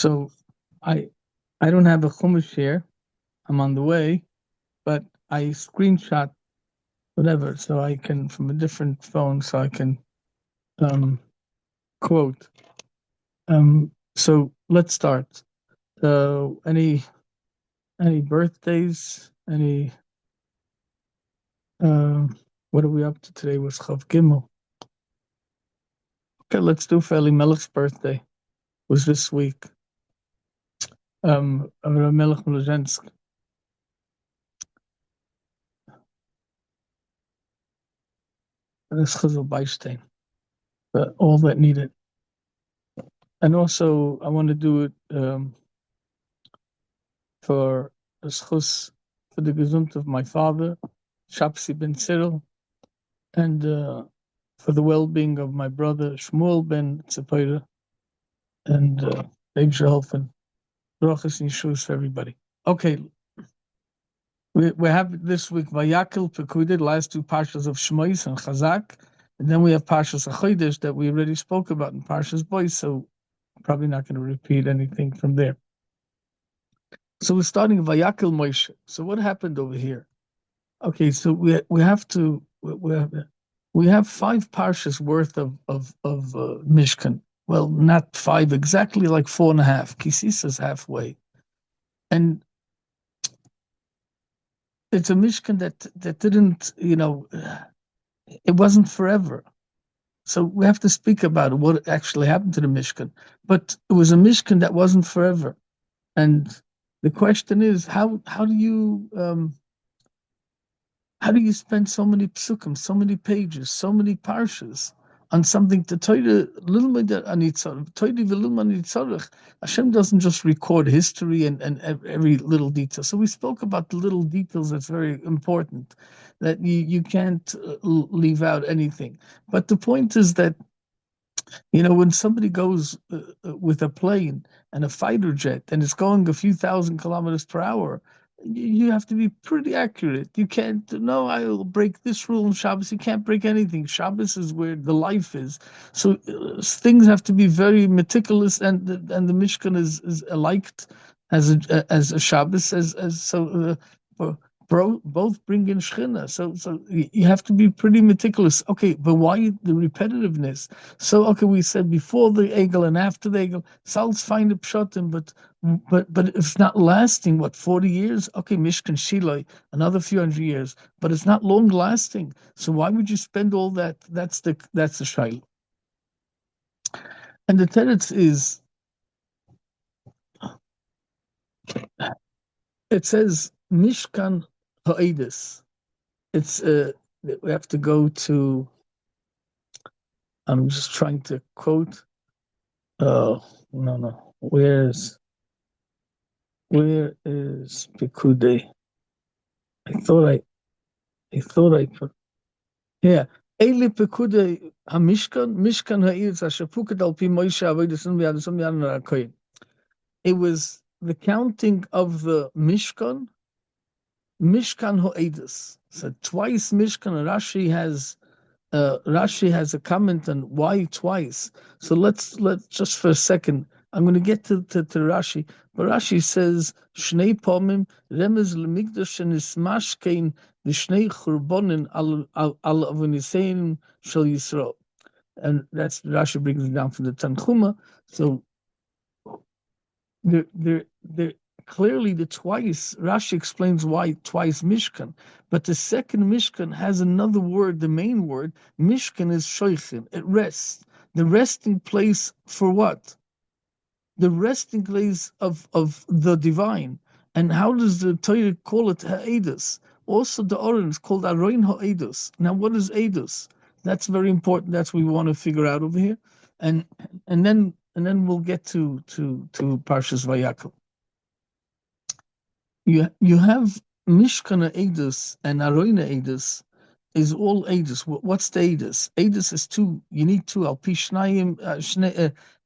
So I don't have a chumash here. I'm on the way, but I screenshot whatever so I can from a different phone so I can quote. So let's start. Any birthdays? Any what are we up to today? Was Chav Gimel. Okay, let's do Feli Melech's birthday. Was this week. Melech Mlezhensk. That's Chazal Beistein. But all that needed. And also, I want to do it for the schus, for the gesundheit of my father, Shapsi ben Cyril, and for the well-being of my brother Shmuel ben Tzipora, and Babe Helfen, Brachas and Yeshus for everybody. Okay, we have this week Vayakhel, Pekudei, the last two parshas of Shmois and Chazak, and then we have parshas Achodesh that we already spoke about in parshas Bois, so probably not going to repeat anything from there. So we're starting Vayakhel Moshe. So what happened over here? Okay, so we have 5 parshas worth of Mishkan. Well, not 5 exactly, like 4.5. Kisis is halfway, and it's a Mishkan that didn't, it wasn't forever. So we have to speak about what actually happened to the Mishkan. But it was a Mishkan that wasn't forever, and the question is, how do you spend so many psukim, so many pages, so many parshas on something to Torah? Hashem doesn't just record history and every little detail. So we spoke about the little details that's very important, that you can't leave out anything. But the point is that, when somebody goes with a plane and a fighter jet and it's going a few thousand kilometers per hour, you have to be pretty accurate. You can't, no, I'll break this rule on Shabbos. You can't break anything. Shabbos is where the life is. So things have to be very meticulous, and the Mishkan is liked as a Shabbos, both bring in Shechina. So you have to be pretty meticulous. Okay, but why the repetitiveness? So, okay, we said before the Egel and after the Egel, Sal's find a pshatim, but if it's not lasting, 40 years? Okay, Mishkan Shiloi, another few hundred years, but it's not long lasting. So why would you spend all that? That's the shaila. And the teretz is, it says Mishkan Ha'edis. It's we have to go to. I'm just trying to quote. Oh no. Where is Pekudei? I thought I put. Yeah. Eli Pekudei Mishkan Ha'edis Ashapukad al Pi Moshe Avodas V'Yadasam Yanan HaKoyin. It was the counting of the Mishkan Ha'edis. So twice Mishkan. Rashi has a comment on why twice. So let's just for a second. I'm going to get to Rashi, but Rashi says Shnei Pomim Remez LeMikdash Nismash Kein V'Shnei Churbonin Al Avonisein Shel Yisrael, and that's Rashi brings it down from the Tanchuma. So there clearly the twice, Rashi explains why twice Mishkan, but the second Mishkan has another word, the main word. Mishkan is shoichin, it rests. The resting place for what? The resting place of the divine. And how does the Torah call it Ha'edus? Also the Oren is called Aroin Ha'edus. Now what is Edus? That's very important. That's what we want to figure out over here. And then we'll get to Parshas Vayakhel. You have Mishkana Edus and Aroina Edus is all Edus. What's the Edus? Edus is 2. You need 2. Al Pi Shnei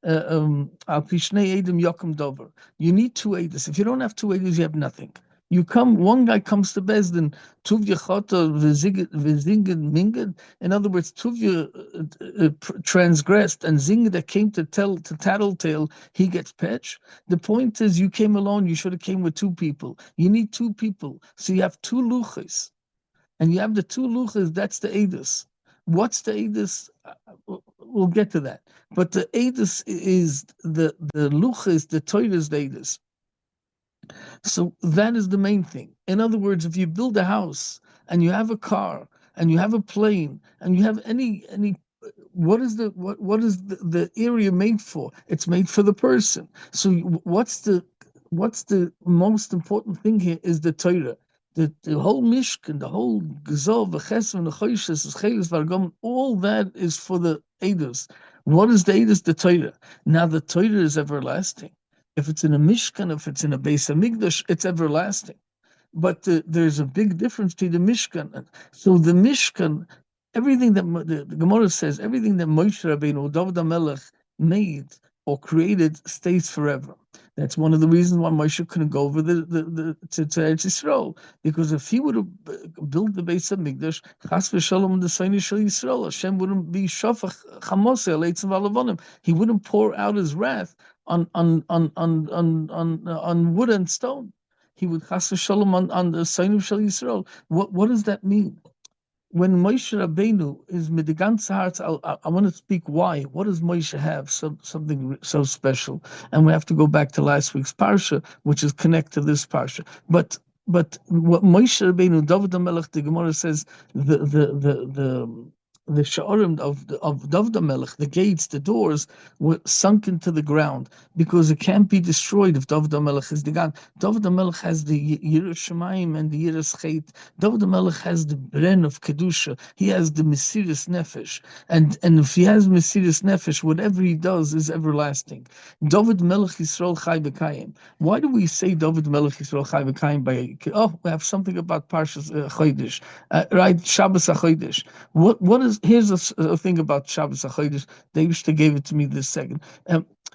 Edim Yokum Dover. You need 2 Edus. If you don't have 2 Edus, you have nothing. You come, one guy comes to Bezdin, Tuvya Chata v'zinged minged. In other words, Tuvya transgressed, and Zinged came to tattletale, he gets patch. The point is, you came alone, you should have came with two people. You need two people. So you have two luchas, and you have the two luchas, that's the edus. What's the edus? We'll get to that. But the edus is the lucha is the Torah's the edus. So that is the main thing. In other words, if you build a house and you have a car and you have a plane and you have any what is the area made for? It's made for the person. So what's the most important thing here is the Torah. The whole Mishkan, the whole Gezov, the Chesed, the Choishes, the Chelis, Vargam, all that is for the Eidos. What is the Eidos? The Torah. Now the Torah is everlasting. If it's in a Mishkan, if it's in a Beis Hamikdash, it's everlasting. But there's a big difference between the Mishkan. So the Mishkan, everything that the Gemara says, everything that Moshe Rabbeinu, David HaMelech made or created stays forever. That's one of the reasons why Moshe couldn't go over to Eretz Yisrael, because if he would have built the Beis Hamikdash, Chas v'Shalom the Soni Shel Yisrael, Hashem wouldn't be shafach chamoseh al eitzim v'alavonim. He wouldn't pour out his wrath on wood and stone. He would chas v'shalom on the Soni Shel Yisrael. What does that mean? When Moshe Rabbeinu is with the ganze heart, I want to speak why. What does Moshe have? Something so special, and we have to go back to last week's parsha, which is connected to this parsha. But what Moshe Rabbeinu, David HaMelech, the Gemara says, the sha'arim of David HaMelech, the gates, the doors, were sunk into the ground because it can't be destroyed if David HaMelech is the God. David HaMelech has the Yiras Shamayim and the Yiras Chet. David HaMelech has the Bren of Kedusha. He has the Mesiras Nefesh. And if he has Mesiras Nefesh, whatever he does is everlasting. David Melech Yisrael Chai B'Kayim. Why do we say David Melech Yisrael Chai B'Kayim? We have something about Parshas Chodesh, right? Shabbos HaChodesh. What is? Here's a thing about Shabbos HaChodesh. They gave it to me this second.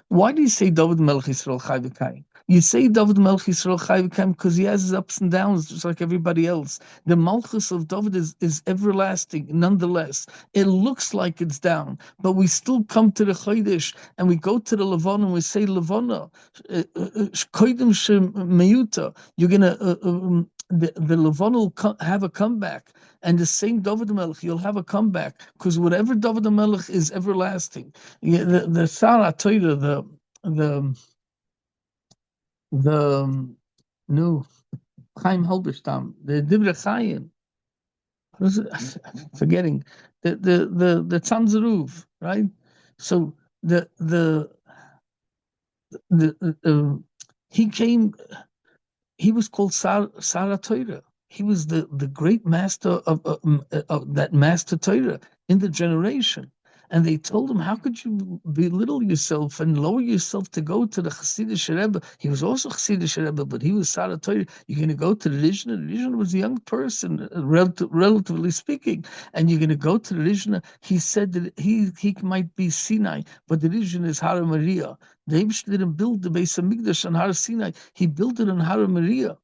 Why do you say David Melech Yisrael Chai V'Kayim? You say David Melech Yisrael Chai V'Kayim because he has his ups and downs just like everybody else. The Malchus of David is everlasting nonetheless. It looks like it's down, but we still come to the Chodesh and we go to the Levana and we say Levana, Kodim Shem Meyuta. You're going to... the Levana will have a comeback, and the same David Melech, you'll have a comeback, because whatever David Melech is everlasting. The Sarah Torah, the no Chaim Halberstam, the Divrei Chaim, what is it? I'm forgetting the Tzanzeruv, right? So he came. He was called Sarah Torah. He was the great master of that master Torah in the generation. And they told him, how could you belittle yourself and lower yourself to go to the Chassidish Rebbe? He was also Chassidish Rebbe, but he was Sarah Torah. You're going to go to the Rishna. The Rishna was a young person, relatively speaking. And you're going to go to the Rishna. He said that he might be Sinai, but the Rishna is Har Maria. The Eibush didn't build the Beis Hamikdash on Har Sinai. He built it on Har Maria.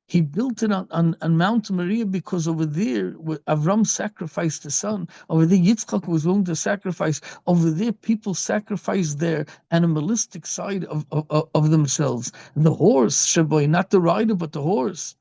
He built it on Mount Moriah because over there, Avram sacrificed the son. Over there, Yitzchak was willing to sacrifice. Over there, people sacrificed their animalistic side of themselves. The horse, Shaboy, not the rider, but the horse.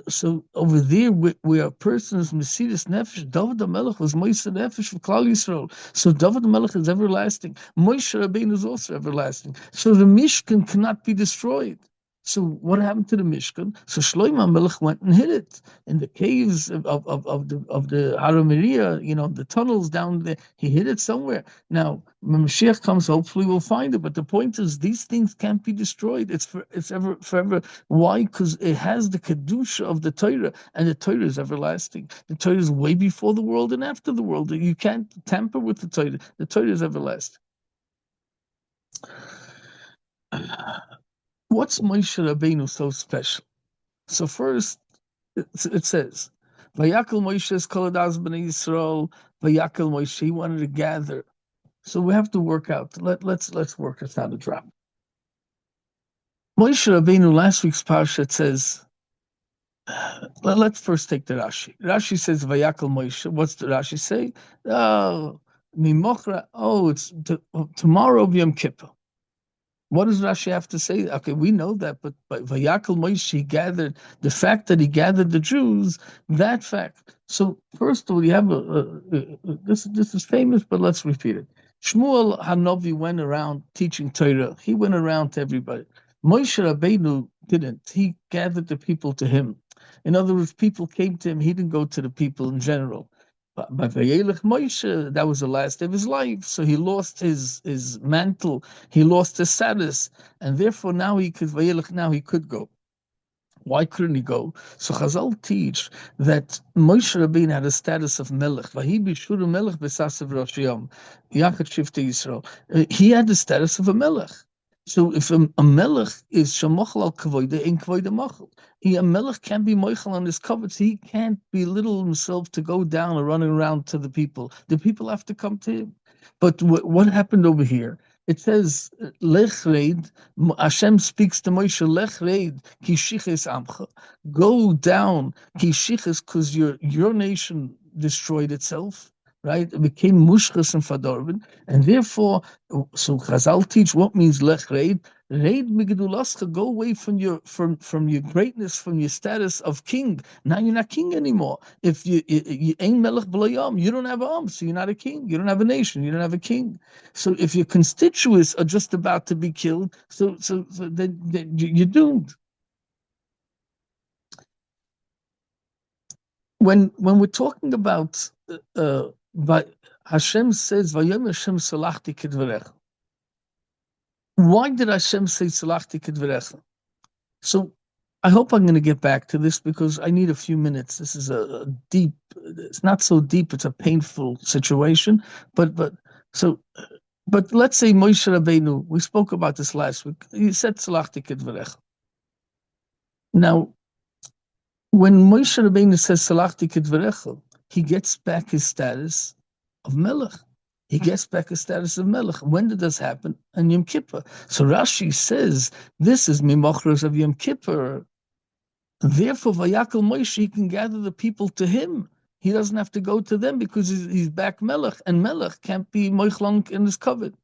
So over there, where a person is Mesiras Nefesh, David HaMelech was Moshe Nefesh for Klal Yisrael. So David HaMelech is everlasting. Moshe Rabbeinu is also everlasting. So the Mishkan cannot be destroyed. So what happened to the Mishkan? So Shlomo HaMelech went and hid it in the caves of the Har Maria, the tunnels down there. He hid it somewhere. Now, when Mashiach comes, hopefully we'll find it. But the point is, these things can't be destroyed. It's ever forever. Why? Because it has the kedusha of the Torah, and the Torah is everlasting. The Torah is way before the world and after the world. You can't tamper with the Torah. The Torah is everlasting. What's Moshe Rabbeinu so special? So first, it says, Vayakhel Moshe Kol Adas B'nai Yisrael. Vayakhel Moshe. He wanted to gather. So we have to work out. Let's work this out a drop. Moshe Rabbeinu, last week's parsha, it says, let's first take the Rashi. Rashi says, Vayakhel Moshe. What's the Rashi say? Oh, Mimochra. Oh, it's tomorrow of Yom Kippur. What does Rashi have to say? Okay, we know that, but Vayakhel Moshe, he gathered, the fact that he gathered the Jews, that fact. So first of all, you have this is famous, but let's repeat it. Shmuel Hanovi went around teaching Torah. He went around to everybody. Moshe Rabbeinu didn't. He gathered the people to him. In other words, people came to him. He didn't go to the people in general. But Vayelech Moshe, that was the last day of his life, so he lost his mantle, he lost his status, and therefore now he could Vayelech. Now he could go. Why couldn't he go? So Chazal teach that Moshe Rabbeinu had a status of Melech. Vahi b'shuru Melech b'sasav Rosh Yom, Yachad Shifte Yisrael. He had the status of a Melech. So if a Melech is Shamochel al Kavoide, in Kavoide Mochel. A Melech can't be Mochel on his covetz. He can't belittle himself to go down and running around to the people. The people have to come to him. But what happened over here? It says, Lech Reid, Hashem speaks to Moshe, Lech Reid, ki shiches amcha. Go down, ki shiches, because your nation destroyed itself, right? It became mushchas and fadorben, and therefore, so Chazal teach what means Lech Reid. Reid migedulascha, go away from your greatness, from your status of king. Now you're not king anymore. If you ain't melech b'lo, you don't have an so you're not a king. You don't have a nation. You don't have a king. So if your constituents are just about to be killed, so then you're doomed. When we're talking about Hashem says, "Vayom Hashem salachti kedvarecha." Why did Hashem say salachti kedvarecha? So I hope I'm going to get back to this because I need a few minutes. This is a deep. It's not so deep. It's a painful situation, but let's say Moshe Rabbeinu, we spoke about this last week. He said salachti kedvarecha. Now, when Moshe Rabbeinu says salachti kedvarecha, he gets back his status of melech. He gets back his status of melech. When did this happen? On Yom Kippur. So Rashi says this is mimochros of Yom Kippur. Therefore, Vayakhel Moshe, he can gather the people to him. He doesn't have to go to them because he's back melech, and melech can't be moichlon in his covet.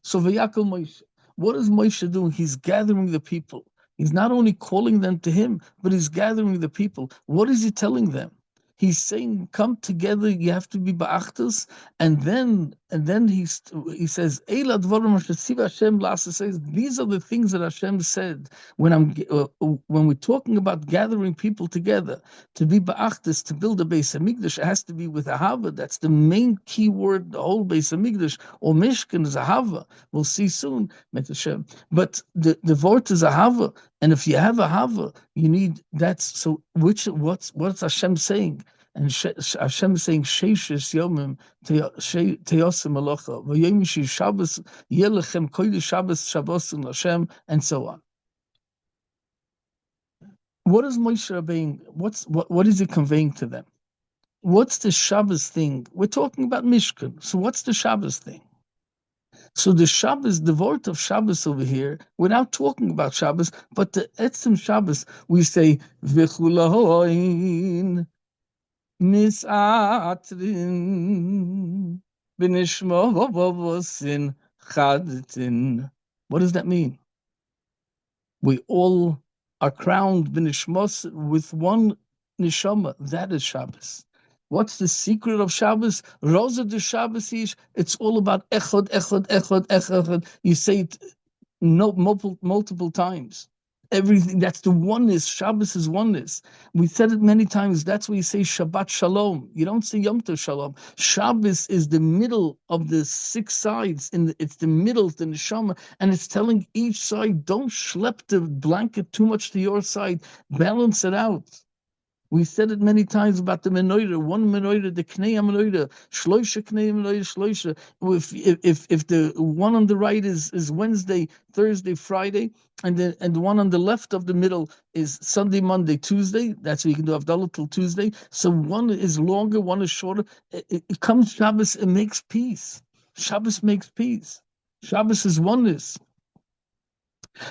So Vayakhel Moshe, what is Moshe doing? He's gathering the people. He's not only calling them to him, but he's gathering the people. What is he telling them? He's saying, "Come together. You have to be ba'achtas." And then he says, "Eila dvarim shesiva Hashem la'asa," says, these are the things that Hashem said when we're talking about gathering people together to be ba'achtas, to build a Beis Hamikdash. It has to be with ahava. That's the main key word. The whole Beis Hamikdash or Mishkan is ahava. We'll see soon, Met Hashem. But the word is ahava. And if you have ahava, you need that's so. What's Hashem saying? And Hashem is saying Sheishes Yomim Teyosim Alocha V'Yom Yishi Shabbos Yelechem Kodesh Shabbos Shabbosim Hashem, and so on. What is Moshe Rabbeinu? What is he conveying to them? What's the Shabbos thing? We're talking about Mishkan. So what's the Shabbos thing? So the Shabbos, the word of Shabbos over here, without talking about Shabbos, but the Etzem Shabbos, we say V'chulahoin Misatrin B'nishmovovosin Chadatin. What does that mean? We all are crowned b'nishmos with one neshama. That is Shabbos. What's the secret of Shabbos? Rosa de Shabbos ish. It's all about echad, echad, echad, echad. You say it multiple times. Everything, that's the oneness. Shabbos is oneness. We said it many times. That's why you say Shabbat Shalom. You don't say Yom Tov Shalom. Shabbos is the middle of the six sides. It's the middle, the neshama, and it's telling each side, don't schlep the blanket too much to your side. Balance it out. We said it many times about the menorah, one menorah, the knei menorah, shloisha knei menorah, shloisha. If the one on the right is Wednesday, Thursday, Friday, and the one on the left of the middle is Sunday, Monday, Tuesday. That's what you can do Havdalah till Tuesday. So one is longer, one is shorter. It comes Shabbos, it makes peace. Shabbos makes peace. Shabbos is oneness.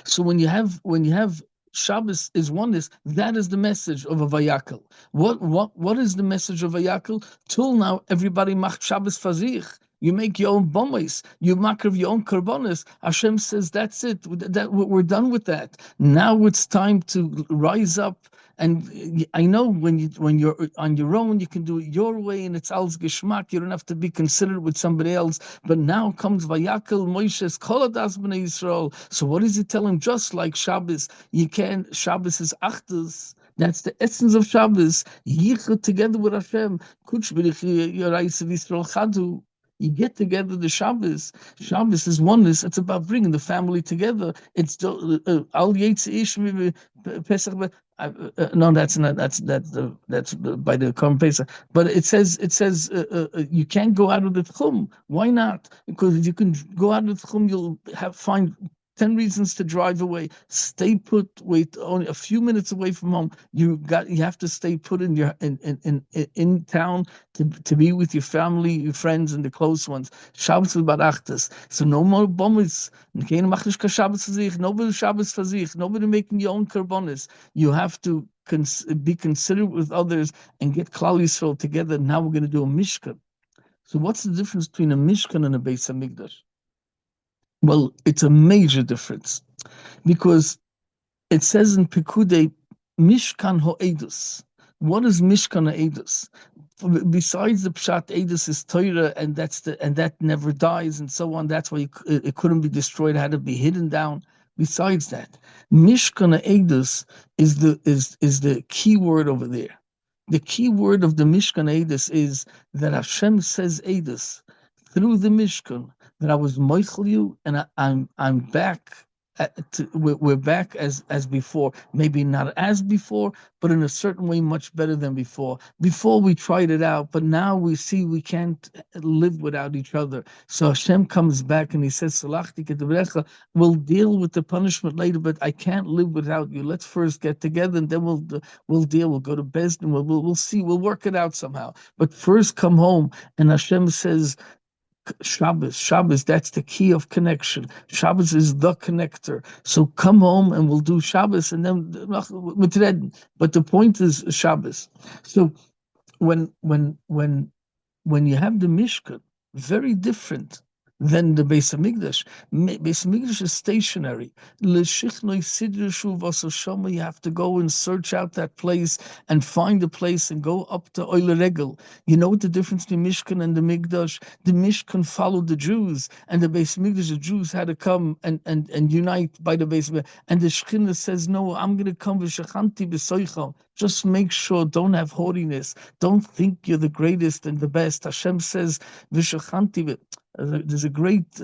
So when you have Shabbos is oneness, that is the message of a Vayakhel. What is the message of Vayakhel? Till now, everybody macht Shabbos fazich. You make your own bombas. You makrav your own karbonis. Hashem says that's it. That we're done with that. Now it's time to rise up. And I know when you're on your own, you can do it your way, and it's al's geschmack. You don't have to be considered with somebody else. But now comes Vayakhel Moshe's Koladas Bnei Yisrael. So what does he tell him? Just like Shabbos, you can. Shabbos is Achdus. That's the essence of Shabbos. Yichud together with Hashem. Kuch b'rich Yorais Yisrael Chadu. You get together the Shabbos. Shabbos is oneness. It's about bringing the family together. It's Al Yetzi Ish Pesach. No, that's not. That's by the Korban Pesach. But it says you can't go out of the Tchum. Why not? Because if you can go out of the Tchum, you'll find 10 reasons to drive away. Stay put. Wait only a few minutes away from home. You have to stay put in town to be with your family, your friends, and the close ones. Shabbos is about Achdus. So no more bomбes. Nobody Shabbos for sich. Nobody making your own karbonis. You have to be considerate with others and get Klal Yisrael together. Now we're going to do a Mishkan. So what's the difference between a Mishkan and a Beis Hamikdash? Well, it's a major difference because it says in Pekudei, Mishkan Ho'edus. What is Mishkan Ho'edus? Besides the Pshat Edus is Torah, and that never dies, and so on. That's why it couldn't be destroyed; it had to be hidden down. Besides that, Mishkan Edus is the key word over there. The key word of the Mishkan Edus is that Hashem says Edus through the Mishkan that I was moichel you, and I'm back. We're back as before. Maybe not as before, but in a certain way, much better than before. Before we tried it out, but now we see we can't live without each other. So Hashem comes back and He says, "Salachti ketavrecha." We'll deal with the punishment later, but I can't live without you. Let's first get together, and then we'll deal. We'll go to Bezdin. We'll see. We'll work it out somehow. But first, come home. And Hashem says, Shabbos, that's the key of connection. Shabbos is the connector. So come home and we'll do Shabbos and then but the point is Shabbos. So when you have the Mishkan, very different than the Beis Hamikdash. Beis Hamikdash is stationary. You have to go and search out that place and find the place and go up to Oile Regel. You know what the difference between Mishkan and the Mikdash? The Mishkan followed the Jews, and the Beis Hamikdash, the Jews had to come and unite by the Beis Hamikdash. And the Shekhinah says, no, I'm going to come with Shechanti b'soicham. Just make sure, don't have haughtiness. Don't think you're the greatest and the best. Hashem says, v'shechanti. There's a great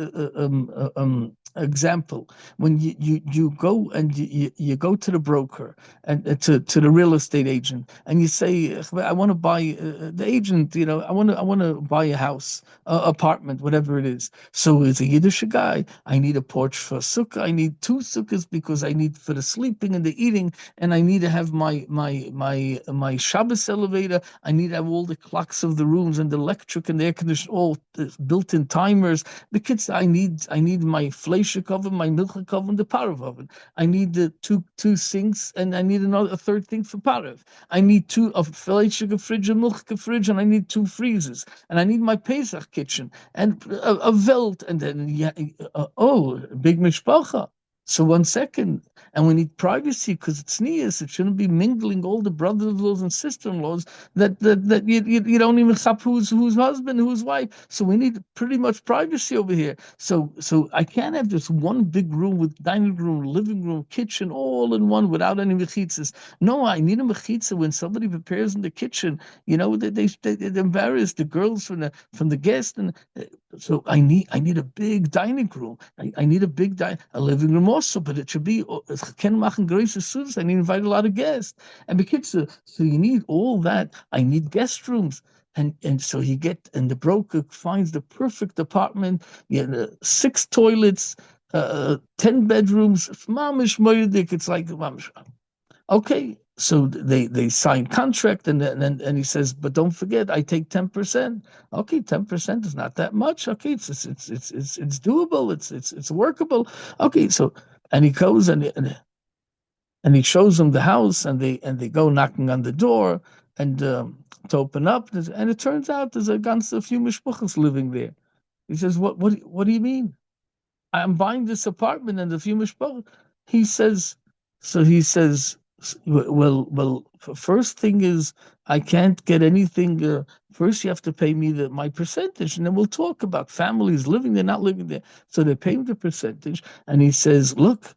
example when you go and you go to the broker and to the real estate agent and you say, I want to buy the agent, I want to buy a house, apartment, whatever it is. So it's a Yiddish guy. I need a porch for a sukkah. I need 2 sukkahs because I need for the sleeping and the eating, and I need to have my Shabbos elevator. I need to have all the clocks of the rooms and the electric and the air conditioning, all built-in timers. The kids, I need my fleischer oven, my milchik oven, the parav oven. I need the two sinks, and I need a third thing for parav. I need a fleischer fridge, a milchik fridge, and I need 2 freezers. And I need my Pesach kitchen and a Welt, and then big mishpacha. So 1 second, and we need privacy because it's nias. It shouldn't be mingling all the brother-in-laws and sister-in-laws that you don't even chap who's husband, who's wife. So we need pretty much privacy over here. So I can't have just one big room with dining room, living room, kitchen, all in one without any mechitzas. No, I need a mechitza when somebody prepares in the kitchen. They're embarrassed, the girls from the guest, and so I need a big dining room. I need a living room also, but it should be ken machen große suits. I need to invite a lot of guests. And so you need all that. I need guest rooms. And so the broker finds the perfect apartment, 6 toilets, 10 bedrooms, mamish moedik. It's like mamish. Okay, so they sign contract, and he says, but don't forget, I take 10%. Okay, 10% is not that much. Okay, it's doable. It's workable. Okay, so And he goes and he shows them the house, and they go knocking on the door and to open up, and it turns out there's a few mishpuchas living there. He says, what do you mean? I'm buying this apartment and a few mishpuchas. He says, he says, well, first thing is I can't get anything. First, you have to pay me my percentage, and then we'll talk about families living there, not living there. So they pay him the percentage, and he says, look,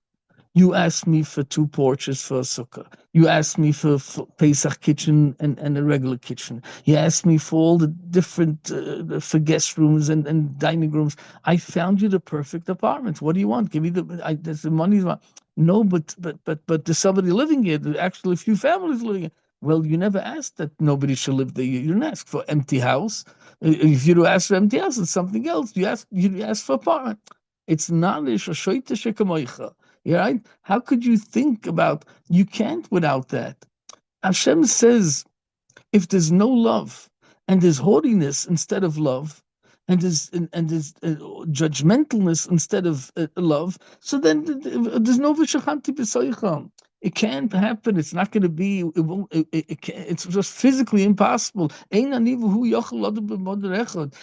you asked me for two porches for a sukkah. You asked me for Pesach kitchen and a regular kitchen. You asked me for all the different for guest rooms and dining rooms. I found you the perfect apartment. What do you want? Give me there's the money. No, but there's somebody living here. There's actually a few families living here. Well, you never asked that nobody should live there. You didn't ask for empty house. If you ask for empty house, it's something else. You ask for apartment. It's not a shoyte shekamoicha. Right? How could you think about, you can't without that. Hashem says, if there's no love and there's haughtiness instead of love, and there's judgmentalness instead of love, so then there's no v'shachanti b'soicham. It can't happen. It's not going to be. It won't. It's just physically impossible. Ein anivu hu yochel adam b'modar echad.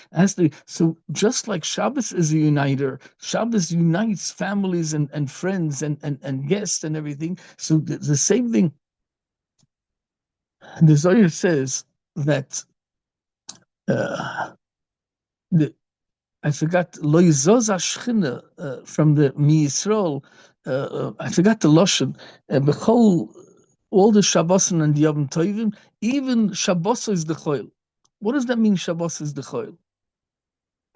So just like Shabbos is a uniter, Shabbos unites families and friends and guests and everything. So the same thing. The Zohar says that the I forgot Lo Yizos Ashchina from the Mi Yisrael. I forgot the lashon. Bechol all the Shabbosin and Yom Tovim, even Shabbos is the Choil. What does that mean? Shabbos is the Choil.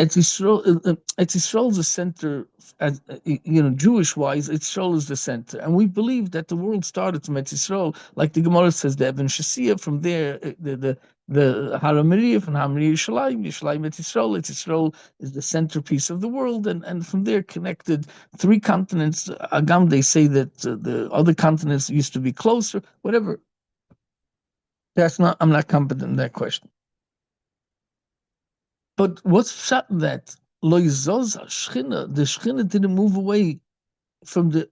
Eretz Yisrael is the center, Jewish-wise, Yisrael is the center. And we believe that the world started from Eretz Yisrael, like the Gemara says, the Eben Shasiya, from there, the Haramiriya, from Haramiriya Yishalayim, Eretz Yisrael is the centerpiece of the world, and from there connected three continents. Agam, they say that the other continents used to be closer, whatever. I'm not competent in that question. But what's shot that Lo Yizos Shchina, the Shchina didn't move away from the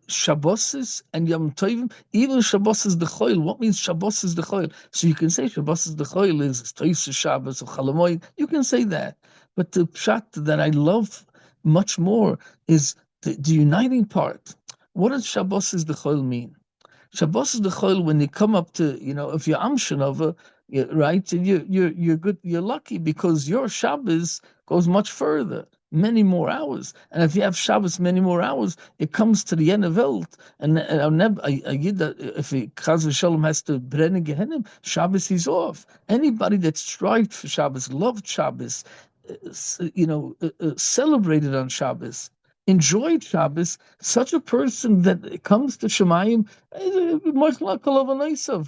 Shabbos and Yom Tovim. Even Shabbos is the Choil. What means Shabbos is the Choil? So you can say Shabbos is the Choil is Tois Shabbos or Chalamoid. You can say that. But the shot that I love much more is the uniting part. What does Shabbos is the Choil mean? Shabbos is the Choil when you come up to, if you're Amshanova, right? You're good. You're lucky because your Shabbos goes much further, many more hours. And if you have Shabbos many more hours, it comes to the end of Welt. And if he Chaz v'Shalom has to brennen Gehenim, Shabbos is off. Anybody that strived for Shabbos, loved Shabbos, celebrated on Shabbos, enjoyed Shabbos, such a person that comes to Shemayim,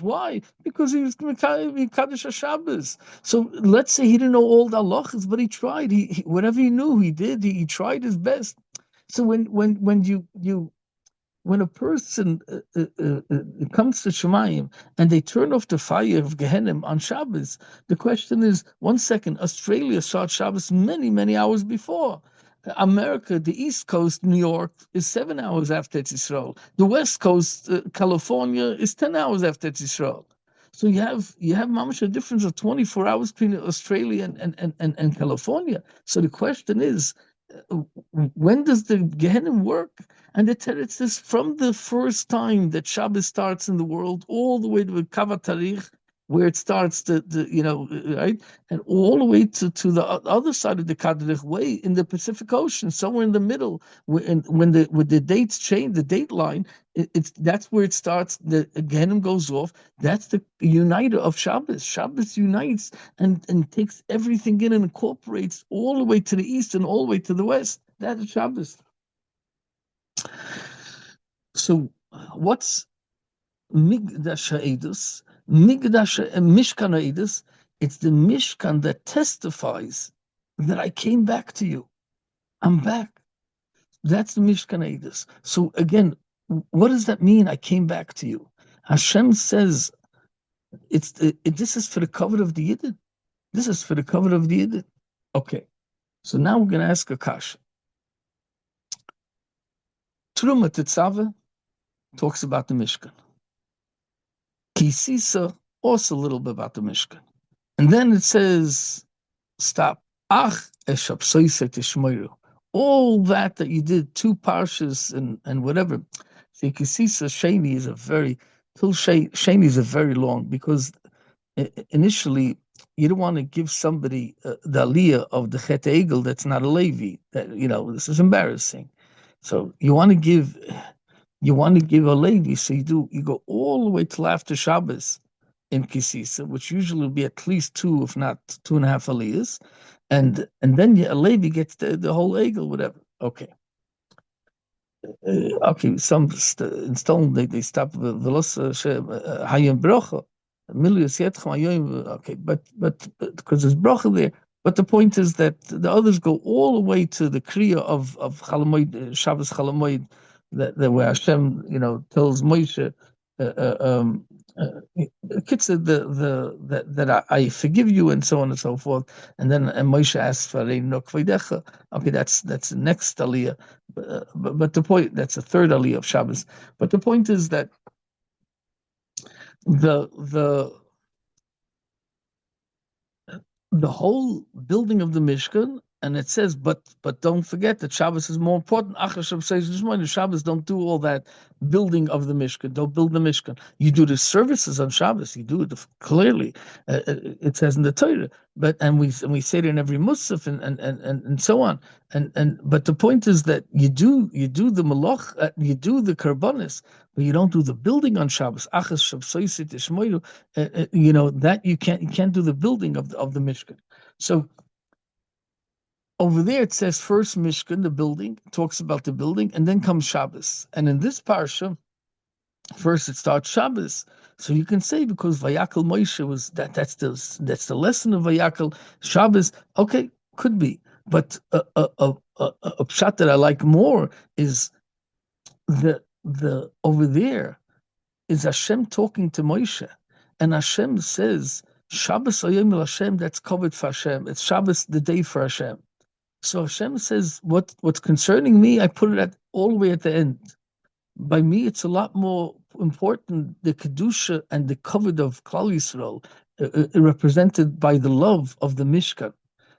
why? Because he was Kaddish Shabbos. So let's say he didn't know all the halachas, but he tried. He whatever he knew, he did. He tried his best. So when a person comes to Shemayim and they turn off the fire of Gehenim on Shabbos, the question is, 1 second, Australia started Shabbos many, many hours before. America, the East Coast, New York, is 7 hours after Eretz Yisrael. The West Coast, California, is 10 hours after Eretz Yisrael. So you have mamash a difference of 24 hours between Australia and California. So the question is, when does the Gehenim work? And the Teretz is from the first time that Shabbos starts in the world, all the way to Kavat Tarikh, where it starts right, and all the way to the other side of the Kadrich way in the Pacific Ocean, somewhere in the middle. When the dates change, the date line, that's where it starts. The Gehenim goes off. That's the uniter of Shabbos. Shabbos unites and takes everything in and incorporates all the way to the east and all the way to the west. That is Shabbos. So, what's Migdash Ha'edus? Mishkan Ha'edus, it's the Mishkan that testifies that I came back to you. I'm back. That's the Mishkan Ha'edus. So again, what does that mean? I came back to you. Hashem says, this is for the cover of the Yidden. This is for the cover of the Yidden. Okay. So now we're going to ask a kasha. Truma Tetzava talks about the Mishkan. Kisisa also a little bit about the Mishkan. And then it says, stop. Ach eshapsoise tishmoiru. All that you did, two parshas and whatever. See, Kisisa Sheni is a very, till Sheni is a very long, because initially you don't want to give somebody the aliyah of the Chet Egel that's not a Levi. That, this is embarrassing. So you want to give a Levi, so you go all the way till after Shabbos in Kisisa, which usually will be at least two, if not 2.5 aliyahs, and then a Levi gets the whole Egel, whatever. Okay. Okay, some in stone they stop velos hayim brocha milius yetchem hayim. Okay, but because there's brocha there. But the point is that the others go all the way to the kriya of Chalamoid, Shabbos Chalamoid, that where Hashem tells Moshe, uh, uh, um, uh, Kitzur, that I forgive you, and so on and so forth. And then Moshe asks for Reinu Kvodecha. Okay, that's the next aliyah. But the point, that's the third aliyah of Shabbos. But the point is that the whole building of the Mishkan, and it says, but don't forget that Shabbos is more important. Shabbos don't do all that building of the Mishkan. Don't build the Mishkan. You do the services on Shabbos. You do it clearly. It says in the Torah. And we say it in every Musaf and so on. But the point is that you do the malach, you do the karbonis, but you don't do the building on Shabbos. That you can't do the building of the Mishkan. So over there it says first Mishkan, the building, talks about the building, and then comes Shabbos. And in this parsha, first it starts Shabbos. So you can say, because Vayakhel Moshe was that's the lesson of Vayakhel Shabbos. Okay, could be, but a pshat that I like more is the over there is Hashem talking to Moshe, and Hashem says Shabbos Ayom El Hashem. That's covered for Hashem. It's Shabbos, the day for Hashem. So Hashem says, what's concerning me, I put it all the way at the end. By me, it's a lot more important, the Kedusha and the covet of Klal Yisrael, represented by the love of the Mishkan,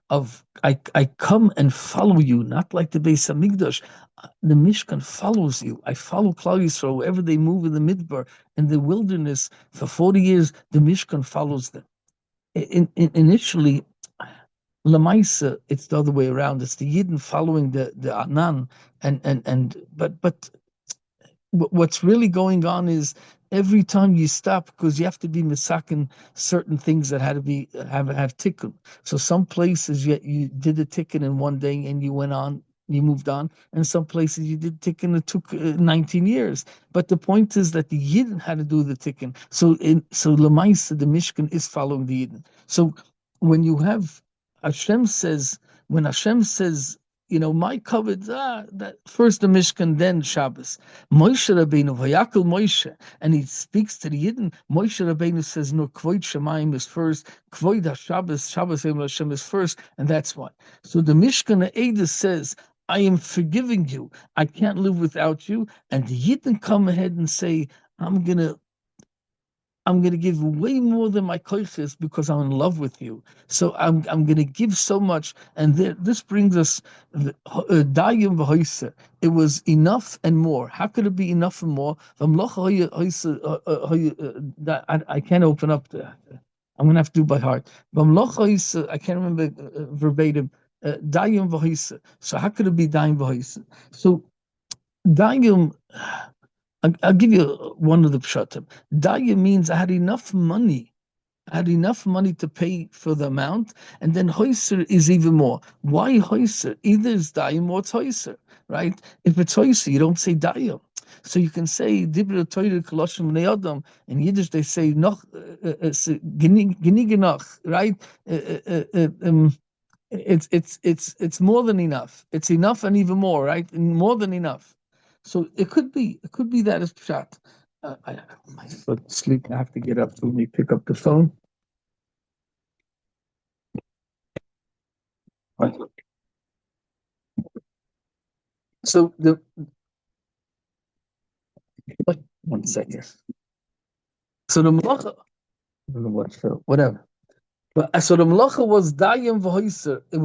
of I come and follow you, not like the Beis Hamikdash. The Mishkan follows you. I follow Klal Yisrael wherever they move in the Midbar, in the wilderness. For 40 years, the Mishkan follows them. Initially, Lamaisa, it's the other way around. It's the Yidden following the Anan, but what's really going on is every time you stop, because you have to be misakin certain things that had to be have tikkun. So some places you did a tikkun in one day and you moved on, and some places you did tikkun, it took 19 years. But the point is that the Yidden had to do the tikkun. So Lamaisa, the Mishkan is following the Yidden. So when you have when Hashem says, my covet, that first the Mishkan, then Shabbos. Moshe Rabbeinu, Vayakhel Moshe, and he speaks to the Yidden. Moshe Rabbeinu says, no, Kvoid Shemayim is first, Kvoid HaShabbos, Shabbos Hashem is first, and that's why. So the Mishkan Eidah says, I am forgiving you. I can't live without you. And the Yidden come ahead and say, I'm gonna give way more than my koiches because I'm in love with you. So I'm going to give so much. And this brings us dayim v'hoise. It was enough and more. How could it be enough and more? I can't open up the. I'm going to have to do by heart. I can't remember verbatim. Dayim v'hoise. So how could it be dayim v'hoise? So dayim. I'll give you one of the pshatim. Daya means I had enough money. I had enough money to pay for the amount, and then hoiser is even more. Why hoiser? Either it's dayim or it's hoiser, right? If it's hoiser, you don't say dayim. So you can say dibra toirer koloshim bnei adam. In Yiddish they say noch genug, right? It's more than enough. It's enough and even more, right? And more than enough. So it could be that as pshat. My foot sleep. I have to get up. Let me pick up the phone. So One second. So the malacha, I don't know what, whatever. But so the malacha was dayim v'hoiser. It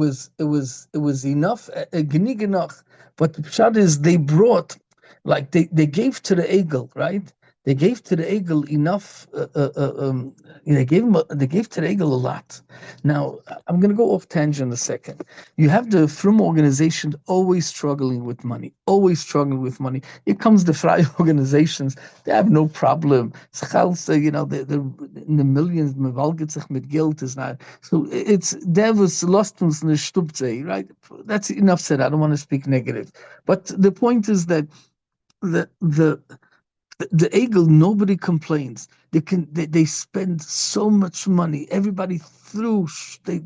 was enough, gnig enough. But the pshat is they brought, like they gave to the egel, right? They gave to the egel enough. They gave to the egel a lot. Now I'm going to go off tangent a second. You have the Frum organization always struggling with money, always struggling with money. Here comes the Frei organizations. They have no problem. They're in the millions. Mevalget sich mit Geld is not. So it's there was lost uns in the Stubze, right? That's enough said. I don't want to speak negative, but the point is that the the the Eagle, nobody complains. They spend so much money. Everybody threw they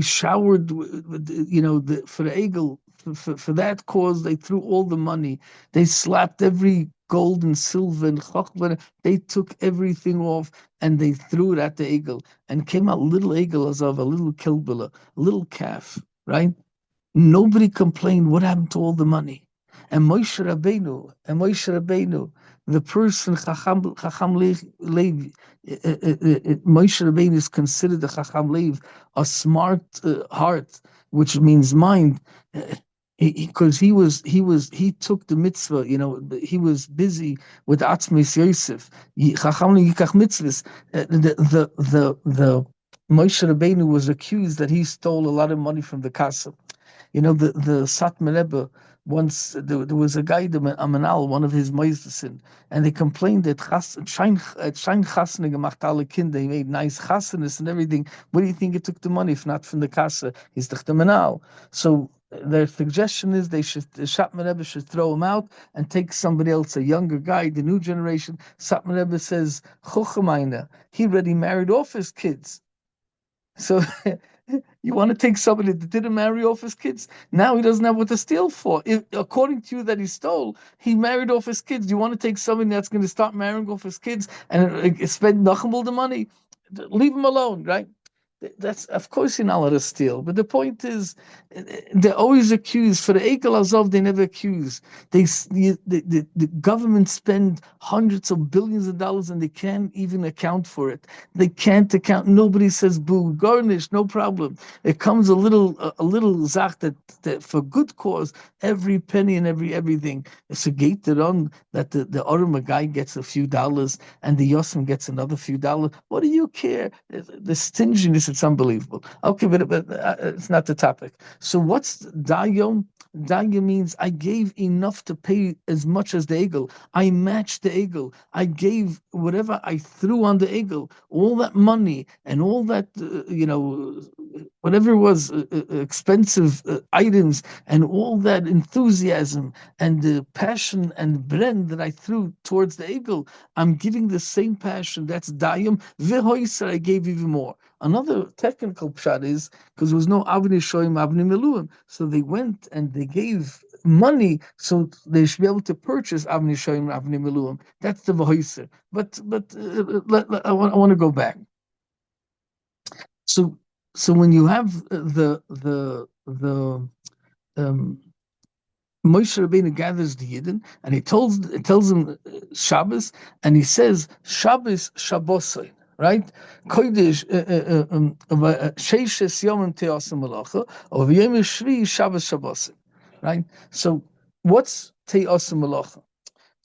showered for the Eagle for that cause. They threw all the money. They slapped every gold and silver and chokhmah. They took everything off and they threw it at the Eagle and came out little Eagle as of a little kilbila, a little calf, right? Nobody complained. What happened to all the money? And Moshe Rabbeinu, the person Chacham Lev, Moshe Rabbeinu is considered the Chacham Lev, a smart heart, which means mind, because he took the mitzvah. He was busy with Atzmis Yosef. Chacham Lev Yikach mitzvahs. The Moshe Rabbeinu was accused that he stole a lot of money from the Kasa. The Satmar Rebbe, once there was a guy, the Amanal, one of his Meistersin, and they complained that Schein Chasne gemacht alle Kinder. He made nice chasanas and everything. Where do you think he took the money if not from the Kasa? He's the Amanal. So their suggestion is the Satmar Rebbe should throw him out and take somebody else, a younger guy, the new generation. Satmar Rebbe says, Chochemaina, he already married off his kids. So you want to take somebody that didn't marry off his kids? Now he doesn't have what to steal for. According to you that he stole, he married off his kids. You want to take somebody that's going to start marrying off his kids and spend all the money? Leave him alone, right? That's, of course, you're not allowed to steal. But the point is, they're always accused. For the Eikel Azov, they never accuse. The government spend hundreds of billions of dollars and they can't even account for it. They can't account. Nobody says boo, garnish, no problem. It comes a little zach that for good cause, every penny and everything. It's a gated on that the Orima guy gets a few dollars and the Yosem gets another few dollars. What do you care? The stinginess, it's unbelievable. Okay, but it's not the topic. So what's Dayom? Dayom means I gave enough to pay as much as the eagle. I matched the eagle. I gave whatever I threw on the eagle, all that money and all that, whatever it was, expensive items and all that enthusiasm and the passion and brand that I threw towards the eagle. I'm giving the same passion. That's Dayom. V'hoiser, I gave even more. Another technical pshat is because there was no Avnei Shoim, Avnei Meluim, so they went and they gave money so they should be able to purchase Avnei Shoim, Avnei Meluim. That's the v'hoiser. But I want to go back. So when you have the Moshe Rabbeinu gathers the Yidden and he tells them Shabbos, and he says Shabbos Shabbosai. Right? Kodesh Sheishes Yomim Te'asim Malacha, or V'yom Shvi Shabbos Shabbos. Right? So what's Te'asim Malacha?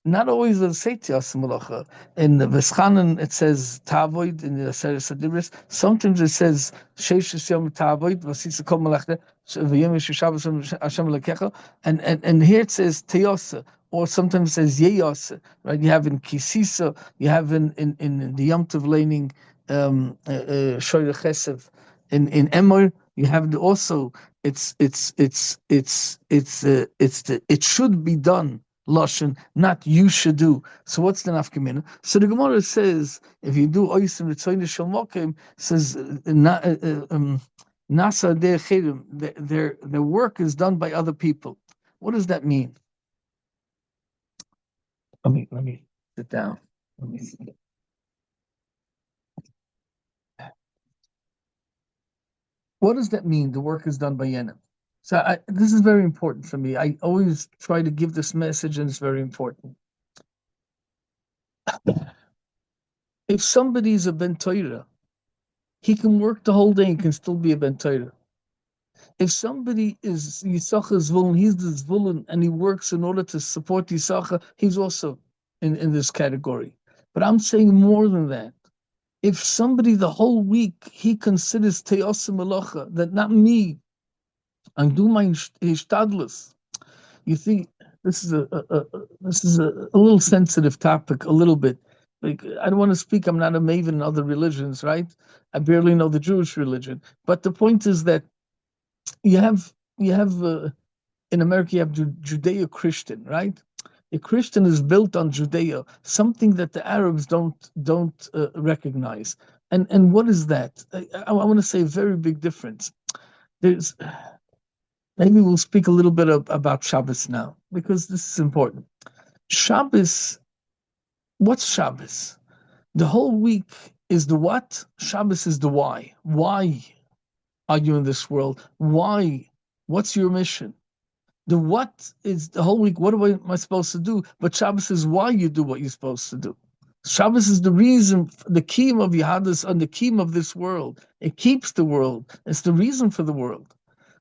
Not always does it say Te'asim Malacha. In the Veschanan it says Tavoid in the Seres Adibris. Sometimes it says Sheishes Yom Tavoid Vasisa Kol Malachta V'yom Shabbos Hashem Lekecha, and here it says Te'asa. Or sometimes it says Yeyasa, right? You have in Kisisa, you have in the Yom Tov laning Shoyer Chesed. In Emor, you have also it should be done. Lashon, not you should do. So what's the nafkamina? So the Gemara says if you do oisim v'tzoyin shel mokim, says nasa de'cherim, their work is done by other people. What does that mean? Let me sit down. Let me see. What does that mean? The work is done by Yenim. So this is very important for me. I always try to give this message, and it's very important. If somebody's a ben Torah, he can work the whole day and can still be a ben Torah. If somebody is Yisacha Zvulun, he's the Zvulun and he works in order to support Yisacha, he's also in this category. But I'm saying more than that. If somebody the whole week he considers Teosim Melacha, that not me, I'm doing my Hishtadlus. You see, this is a little sensitive topic, a little bit. Like I don't want to speak. I'm not a maven in other religions, right? I barely know the Jewish religion. But the point is that you have in America you have Judeo-Christian, right? A Christian is built on Judeo, something that the Arabs don't recognize. And what is that? I want to say a very big difference. There's Maybe we'll speak a little bit about Shabbos now because this is important. Shabbos, what's Shabbos? The whole week is the what? Shabbos is the why. Why are you in this world? Why? What's your mission? The what is the whole week. What am I supposed to do? But Shabbos is why you do what you're supposed to do. Shabbos is the reason, the key of Yahadus and the key of this world. It keeps the world. It's the reason for the world.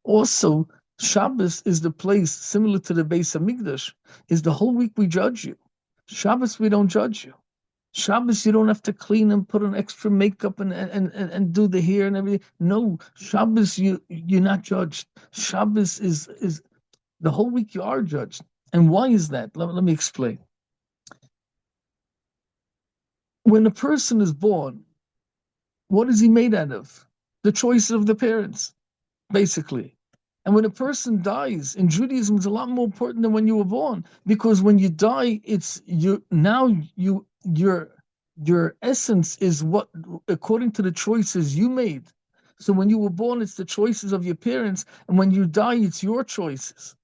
Also, Shabbos is the place, similar to the Beis Hamikdash, is the whole week we judge you. Shabbos, we don't judge you. Shabbos, you don't have to clean and put on extra makeup and do the hair and everything. No, Shabbos, you're not judged. Shabbos is the whole week you are judged. And why is that? Let me explain. When a person is born, what is he made out of? The choices of the parents, basically. And when a person dies in Judaism, it's a lot more important than when you were born, because when you die, it's your essence is what according to the choices you made. So when you were born, it's the choices of your parents, and when you die, it's your choices.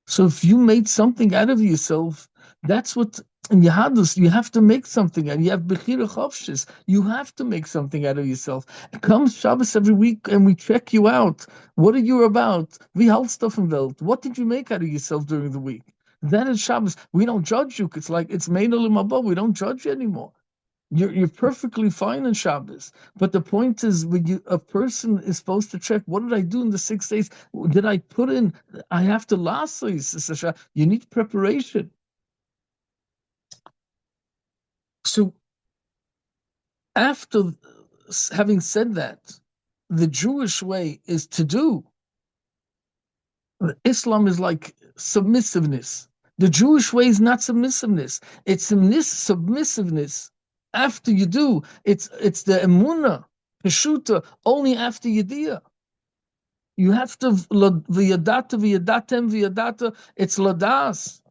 So if you made something out of yourself, that's what in Yahadus, you have to make something out. You have Bechira Chavshis. You have to make something out of yourself. Comes Shabbos every week and we check you out. What are you about? We Welt. What did you make out of yourself during the week? Then at Shabbos, we don't judge you. It's like it's made above. We don't judge you anymore. You're perfectly fine on Shabbos. But the point is, when a person is supposed to check, what did I do in the 6 days? Did I put in? I have to last. You need preparation. So after having said that, the Jewish way is to do. Islam is like submissiveness. The Jewish way is not submissiveness. It's submissiveness after you do. It's the emunah, peshuta, only after yediyah. You have to v'yadata v'yadatem v'yadata. It's ladas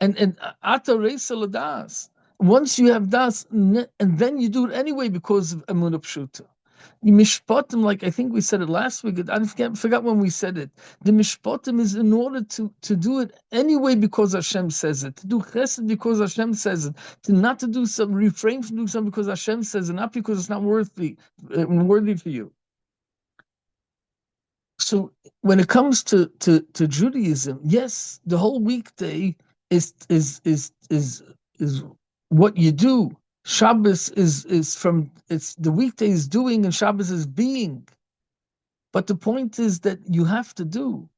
and ata reisa ladas. Once you have das, and then you do it anyway because of emunah pshuta. The mishpatim, like I think we said it last week, I forgot when we said it. The mishpatim is in order to do it anyway because Hashem says it. To do chesed because Hashem says it. Not to do some, refrain from doing something because Hashem says it, not because it's not worthy for you. So when it comes to Judaism, yes, the whole weekday is what you do. Shabbos is from it's the weekday is doing and Shabbos is being. But the point is that you have to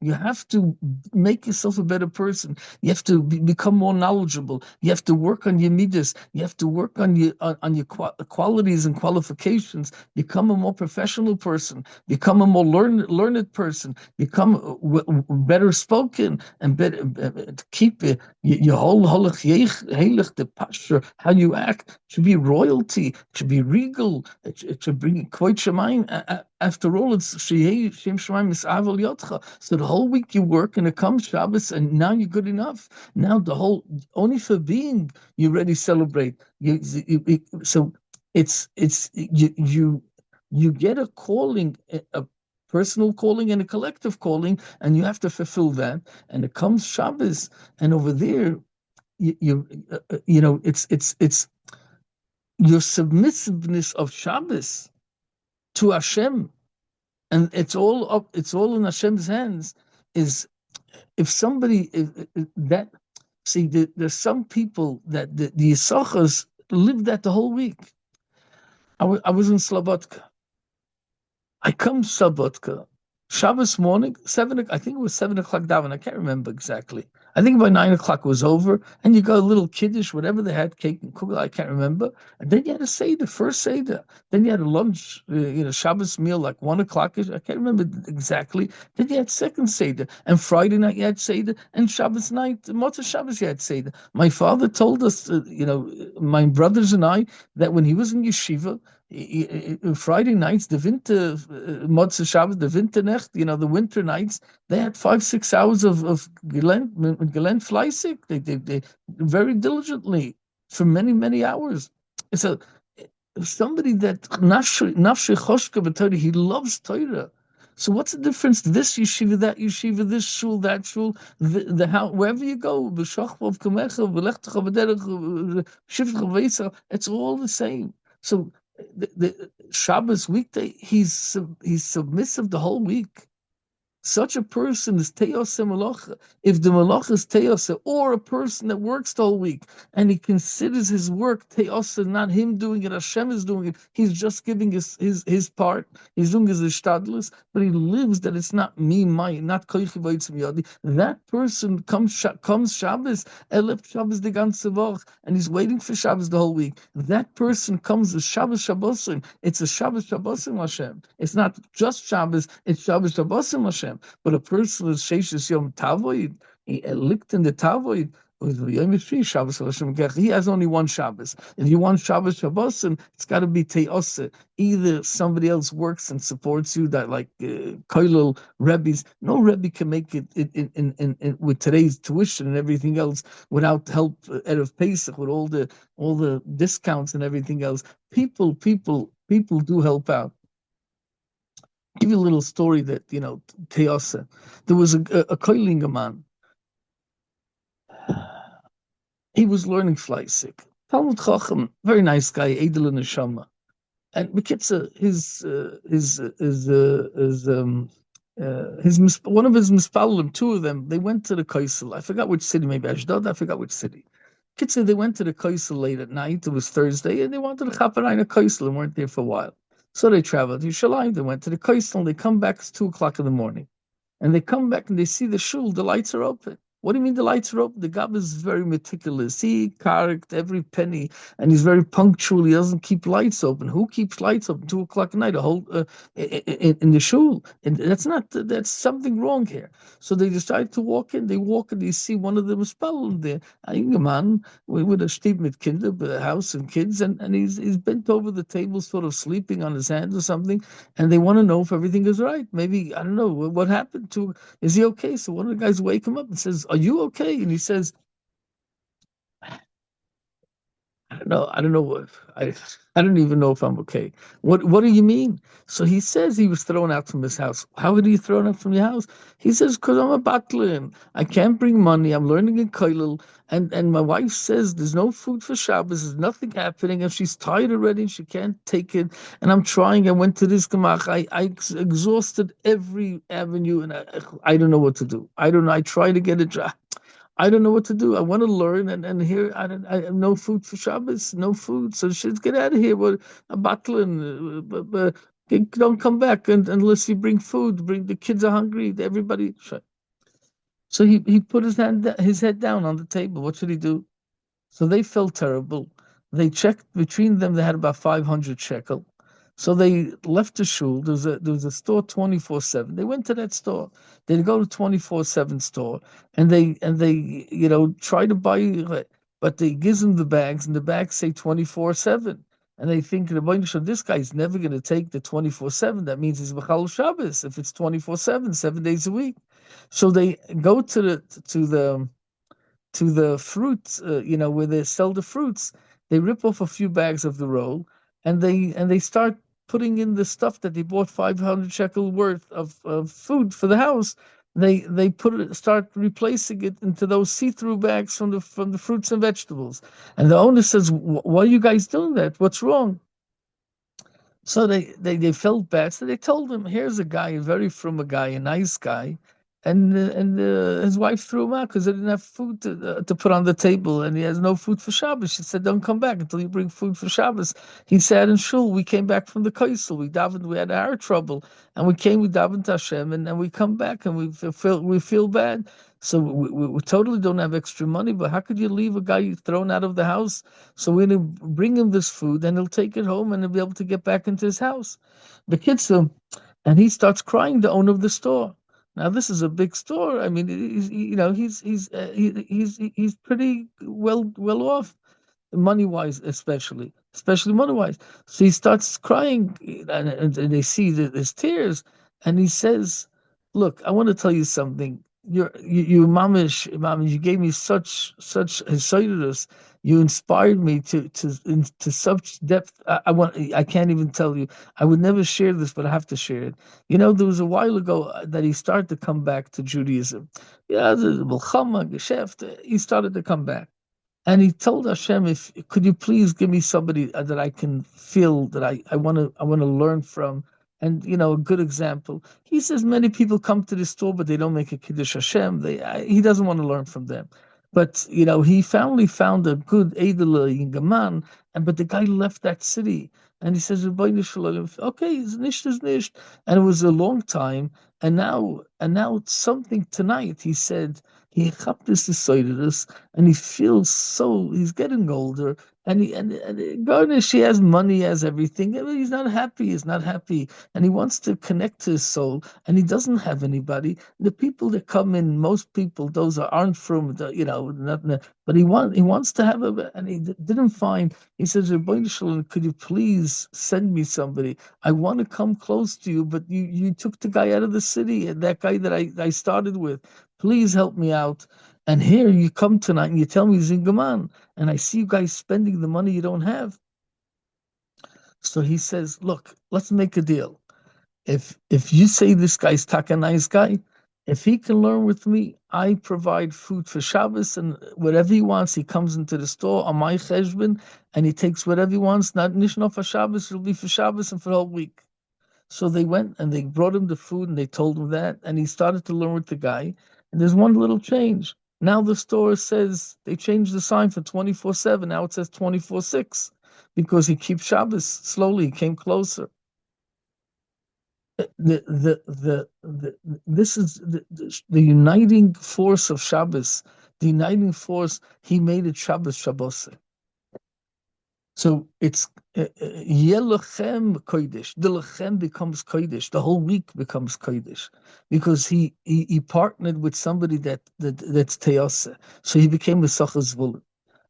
make yourself a better person. You have to become more knowledgeable. You have to work on your midas. You have to work on your qualities and qualifications. Become a more professional person. Become a more learned person. Become better spoken and better keep your whole heilig, the posture, how you act should be royalty. It should be regal. It should bring quite shemaim. After all, it's Shem Shemaim is Aval Yotcha. So the whole week you work and it comes Shabbos and now you're good enough. Now only for being you already celebrate. So you get a calling, a personal calling and a collective calling, and you have to fulfill that. And it comes Shabbos, and over there, it's your submissiveness of Shabbos to Hashem, and it's all in Hashem's hands. Is if somebody that See, there's some people that the Yisachas live that the whole week. I was in Slobodka. I come Shabbatka, Shabbos morning, I think it was 7 o'clock daven. I can't remember exactly. I think by 9 o'clock was over, and you got a little kiddish, whatever they had, cake and kugel, I can't remember. And then you had a seder, first seder. Then you had a lunch, Shabbos meal like 1 o'clock. I can't remember exactly. Then you had second seder, and Friday night you had seder, and Shabbos night, Motzei Shabbos you had seder. My father told us, my brothers and I, that when he was in yeshiva, Friday nights, the winter Motzei Shabbos, the winter nacht, the winter nights, they had 5-6 hours of Gelent Fleisig. They very diligently for many hours. It's somebody that nafshi choshka b'Torah, he loves Torah. So what's the difference? This yeshiva, that yeshiva, this shul, that shul, the how, wherever you go, b'shachvav kamecha, b'lechtecha b'derech, shivcha v'yisrael, it's all the same. So the Shabbos weekday, he's submissive the whole week. Such a person is teos malacha. If the malacha is teos, or a person that works the whole week and he considers his work teos, not him doing it, Hashem is doing it. He's just giving his part. He's doing his ishtadlus, but he lives that it's not me, not koichi v'yitzim yadi. That person comes Shabbos, elef Shabbos the ganze Woche, and he's waiting for Shabbos the whole week. That person comes as Shabbos Shabbosim. It's a Shabbos Shabbosim Hashem. It's not just Shabbos. It's Shabbos Shabbosim Hashem. But a person is Sheishis Yom Tavoid, he licked in the Tavoid, he has only one Shabbos. If you want Shabbos Shabbosim, it's got to be Teose. Either somebody else works and supports you, that like Koilel Rebbes. No Rebbe can make it in with today's tuition and everything else without help Erev Pesach, with all the discounts and everything else. People do help out. Give you a little story that, Teosa. There was a Koilinger man. He was learning Fleisig. Talmud Chacham, very nice guy, Edel Neshama. And Bekitza, one of his mispalim, two of them, they went to the Kaisel. I forgot which city, maybe Ashdod, I forgot which city. Kitza, they went to the Kaisel late at night. It was Thursday, and they wanted to chaperayna Kaisel and weren't there for a while. So they traveled to Yerushalayim. They went to the Kaisel. They come back. It's 2 o'clock in the morning, and they come back and they see the shul. The lights are open. What do you mean the lights are open? The Gab is very meticulous. He correct every penny, and he's very punctual. He doesn't keep lights open. Who keeps lights open 2 o'clock at night? A whole in the shul, and that's something wrong here. So they decide to walk in. They walk and they see one of them is spelling there. A man with a shtib mit kinder, a house and kids, and he's bent over the table, sort of sleeping on his hand or something. And they want to know if everything is right. Maybe I don't know what happened to. Is he okay? So one of the guys wake him up and says, "Are you okay?" And he says, I don't know if I don't even know if I'm okay. What do you mean? So he says he was thrown out from his house. How would he be thrown out from your house? He says, because I'm a battler. I can't bring money. I'm learning in Koilel. And my wife says there's no food for Shabbos. There's nothing happening. And she's tired already. And she can't take it. And I'm trying. I went to this gemach. I exhausted every avenue. And I don't know what to do. I don't know. I try to get a job. I don't know what to do. I want to learn, and here I have no food for Shabbos, no food. So she's get out of here. What a battling, don't come back unless you bring food. Bring the kids are hungry. Everybody. So he put his head down on the table. What should he do? So they felt terrible. They checked between them. They had about 500 shekel. So they left the shul. There was a store 24/7. They went to that store. They'd go to 24/7 store, and they try to buy, but they give them the bags, and the bags say 24/7. And they think this guy's never going to take the 24/7. That means he's B'chal Shabbos if it's 24/7, 7 days a week. So they go to the fruits, where they sell the fruits. They rip off a few bags of the roll, and they start putting in the stuff that they bought 500 shekel worth of food for the house. They start replacing it into those see-through bags from the fruits and vegetables. And the owner says, "Why are you guys doing that? What's wrong?" So they felt bad. So they told him, "Here's a guy, a very from a guy, a nice guy. and his wife threw him out because they didn't have food to put on the table, and he has no food for Shabbos. She said, "Don't come back until you bring food for Shabbos." He said, "In shul, we came back from the kaisel. We davened. We had our trouble, and we came. We davened to Hashem, and we come back, and we feel bad. So we totally don't have extra money. But how could you leave a guy thrown out of the house? So we're gonna bring him this food, and he'll take it home, and he'll be able to get back into his house." The kids, and he starts crying. The owner of the store. Now this is a big store. I mean, he's pretty well off, money wise, especially money wise. So he starts crying, and they see that there's tears, and he says, "Look, I want to tell you something. Mamish, you gave me such hesodus. You inspired me to such depth. I can't even tell you. I would never share this, but I have to share it. There was a while ago that he started to come back to Judaism. Yeah, the Milchama, Geschäft. He started to come back." And he told Hashem, "If could you please give me somebody that I can feel that I want to learn from." And a good example. He says many people come to the store, but they don't make a kiddush Hashem. He doesn't want to learn from them. But he finally found a good Edela in Gaman, but the guy left that city. And he says, "Rebbeinu Shalom, okay, it's nicht is nicht." And it was a long time. And now it's something tonight. He said he this, and he feels he's getting older, and Garnish, he has money, he has everything, but he's not happy, and he wants to connect to his soul, and he doesn't have anybody. The people that come in, most people, those aren't from but he wants to have and he didn't find. He says, "Rebbeinu Shalom, could you please send me somebody? I want to come close to you, but you took the guy out of the city, and that guy that I started with. Please help me out." And here you come tonight and you tell me Zingaman, and I see you guys spending the money you don't have. So he says, "Look, let's make a deal. If you say this guy's taka nice guy, if he can learn with me, I provide food for Shabbos, and whatever he wants, he comes into the store on my cheshbon, and he takes whatever he wants, not nishno for Shabbos, it'll be for Shabbos and for the whole week." So they went and they brought him the food and they told him that, and he started to learn with the guy. And there's one little change. Now the store says they changed the sign for 24/7. Now it says 24/6 because he keeps Shabbos slowly. He came closer. This is the uniting force of Shabbos. The uniting force. He made it Shabbos. So it's Yelochem Kodesh. The Lechem becomes Kodesh. The whole week becomes Kodesh because he partnered with somebody that's Teose. So he became a Sachas Vul.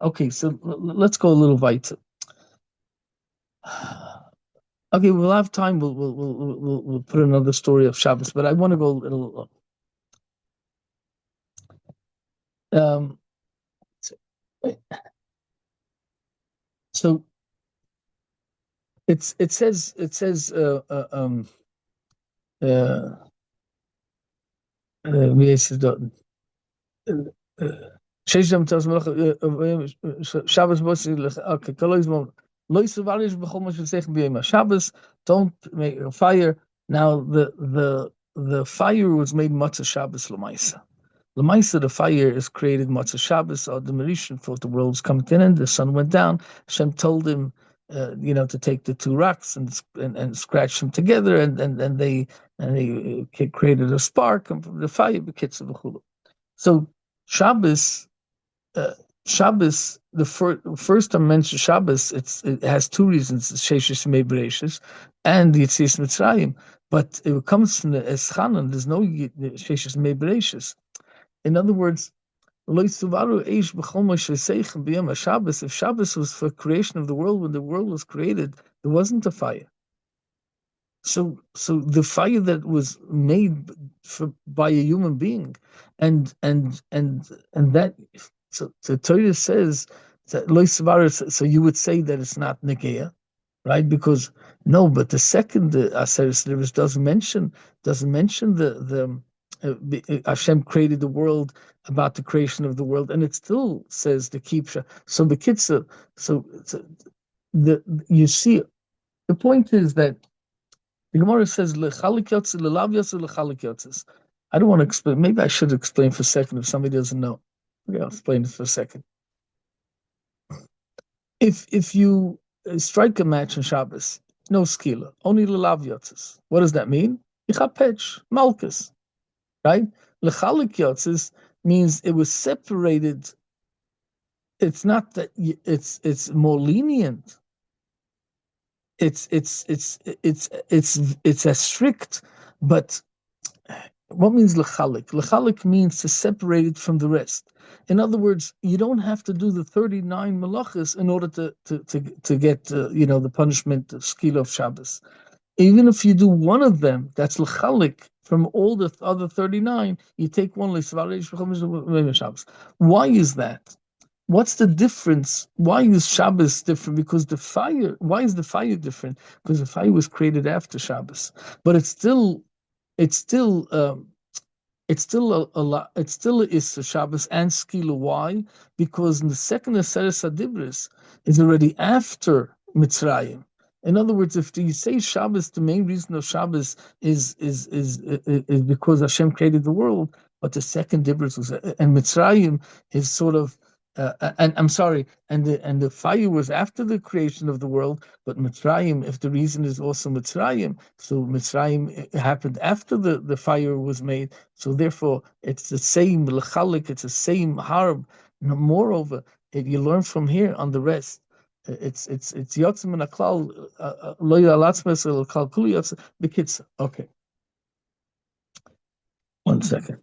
Okay, so let's go a little weiter. Okay, we'll have time. We'll put another story of Shabbos, but I want to go a little. Um, so it says wie heißt es dort? Sheshem tells Shabbos okay, Lois Valish B'chol Shesech B'yom Shabbos. Don't make a fire. Now the fire was made Matzah Shabbos L'maisa. L'maisa, the fire is created Matzah Shabbos. Or the Mauritian thought the world was coming to an end. The sun went down. Hashem told him, to take the two rocks and scratch them together, and they created a spark, and from the fire became the. So Shabbos, the first time mentioned Shabbos, it has two reasons: Sheshes Mei Bereshis and Yetzias Mitzrayim. But it comes from the Eschanan. There's no Sheshes Mei Bereshis. In other words, if Shabbos was for creation of the world, when the world was created, there wasn't a fire. So the fire that was made by a human being, and that, so the Torah says that so you would say that it's not Negeah, right? Because no, but the second Aseret Slivers doesn't mention the Hashem created the world, about the creation of the world, and it still says the Kipsha. So the Kitzah, so you see, the point is that the Gemara says lechalik yotzes, lelav yotzes, lechalik yotzes. I don't want to explain. Maybe I should explain for a second if somebody doesn't know. Okay, I'll explain it for a second. If you strike a match on Shabbos, no skila, only lelav yotzes. What does that mean? Ichapech, malchus, right? Lechalik yotzes means it was separated. It's not that it's more lenient. It's as strict, but what means lechalik? Lechalik means to separate it from the rest. In other words, you don't have to do the 39 malachas in order to get the punishment of skila of Shabbos. Even if you do one of them, that's lechalik from all the other 39. You take one Shabbos. Why is that? What's the difference? Why is Shabbos different? Because the fire. Why is the fire different? Because the fire was created after Shabbos, but it's still it's still a lot. It still is a Shabbos and Skila. Why? Because in the second Aseret Adibris is already after Mitzrayim. In other words, if you say Shabbos, the main reason of Shabbos is because Hashem created the world, but the second Dibris was and Mitzrayim is sort of. And I'm sorry, and the fire was after the creation of the world, but Mitzrayim, if the reason is also Mitzrayim, so Mitzrayim happened after the fire was made, so therefore it's the same lechalik, it's the same harb. Moreover, you learn from here on the rest. It's yotzim and aklal lo yalatzmes el kal kuli yotzim b'kitza. Okay, 1 second.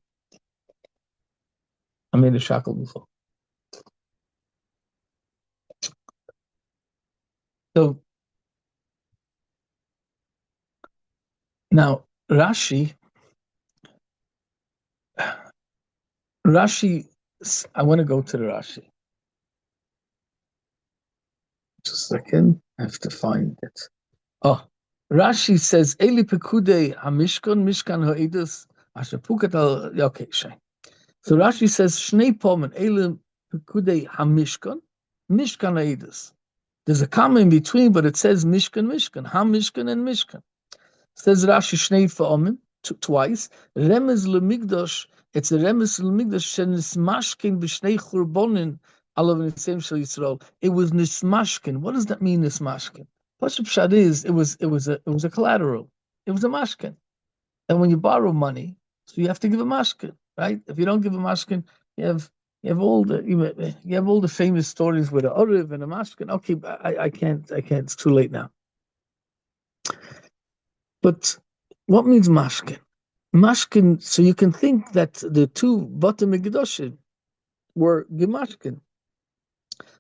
I made a shackle before. So now Rashi, I want to go to the Rashi. Just a second, I have to find it. Oh, Rashi says, Eli Pekudei Hamishkan, Mishkan Ha'edus, Asher Pukat al Okay, Shai. So Rashi says, Shnei Pomen, Eli Pekudei Hamishkan, Mishkan Ha'edus. There's a comma in between, but it says Mishkan, Hamishkan and Mishkan. Says Rashi Shnei Pomen, twice. Remez LeMigdosh, it's a Remez LeMigdosh, Shenis Mashkin B'Shnei Churbonin, Alav Nitzim Shel Yisrael. It was Nismashkin. What does that mean, Nismashkin? Pashup Pshat is it was a collateral. It was a mashkin. And when you borrow money, so you have to give a mashkin, right? If you don't give a mashkin, you have all the famous stories with a oriv and a mashkin. Okay, I can't. It's too late now. But what means mashkin? Mashkin. So you can think that the two bottom Megiddoshim were gemashkin.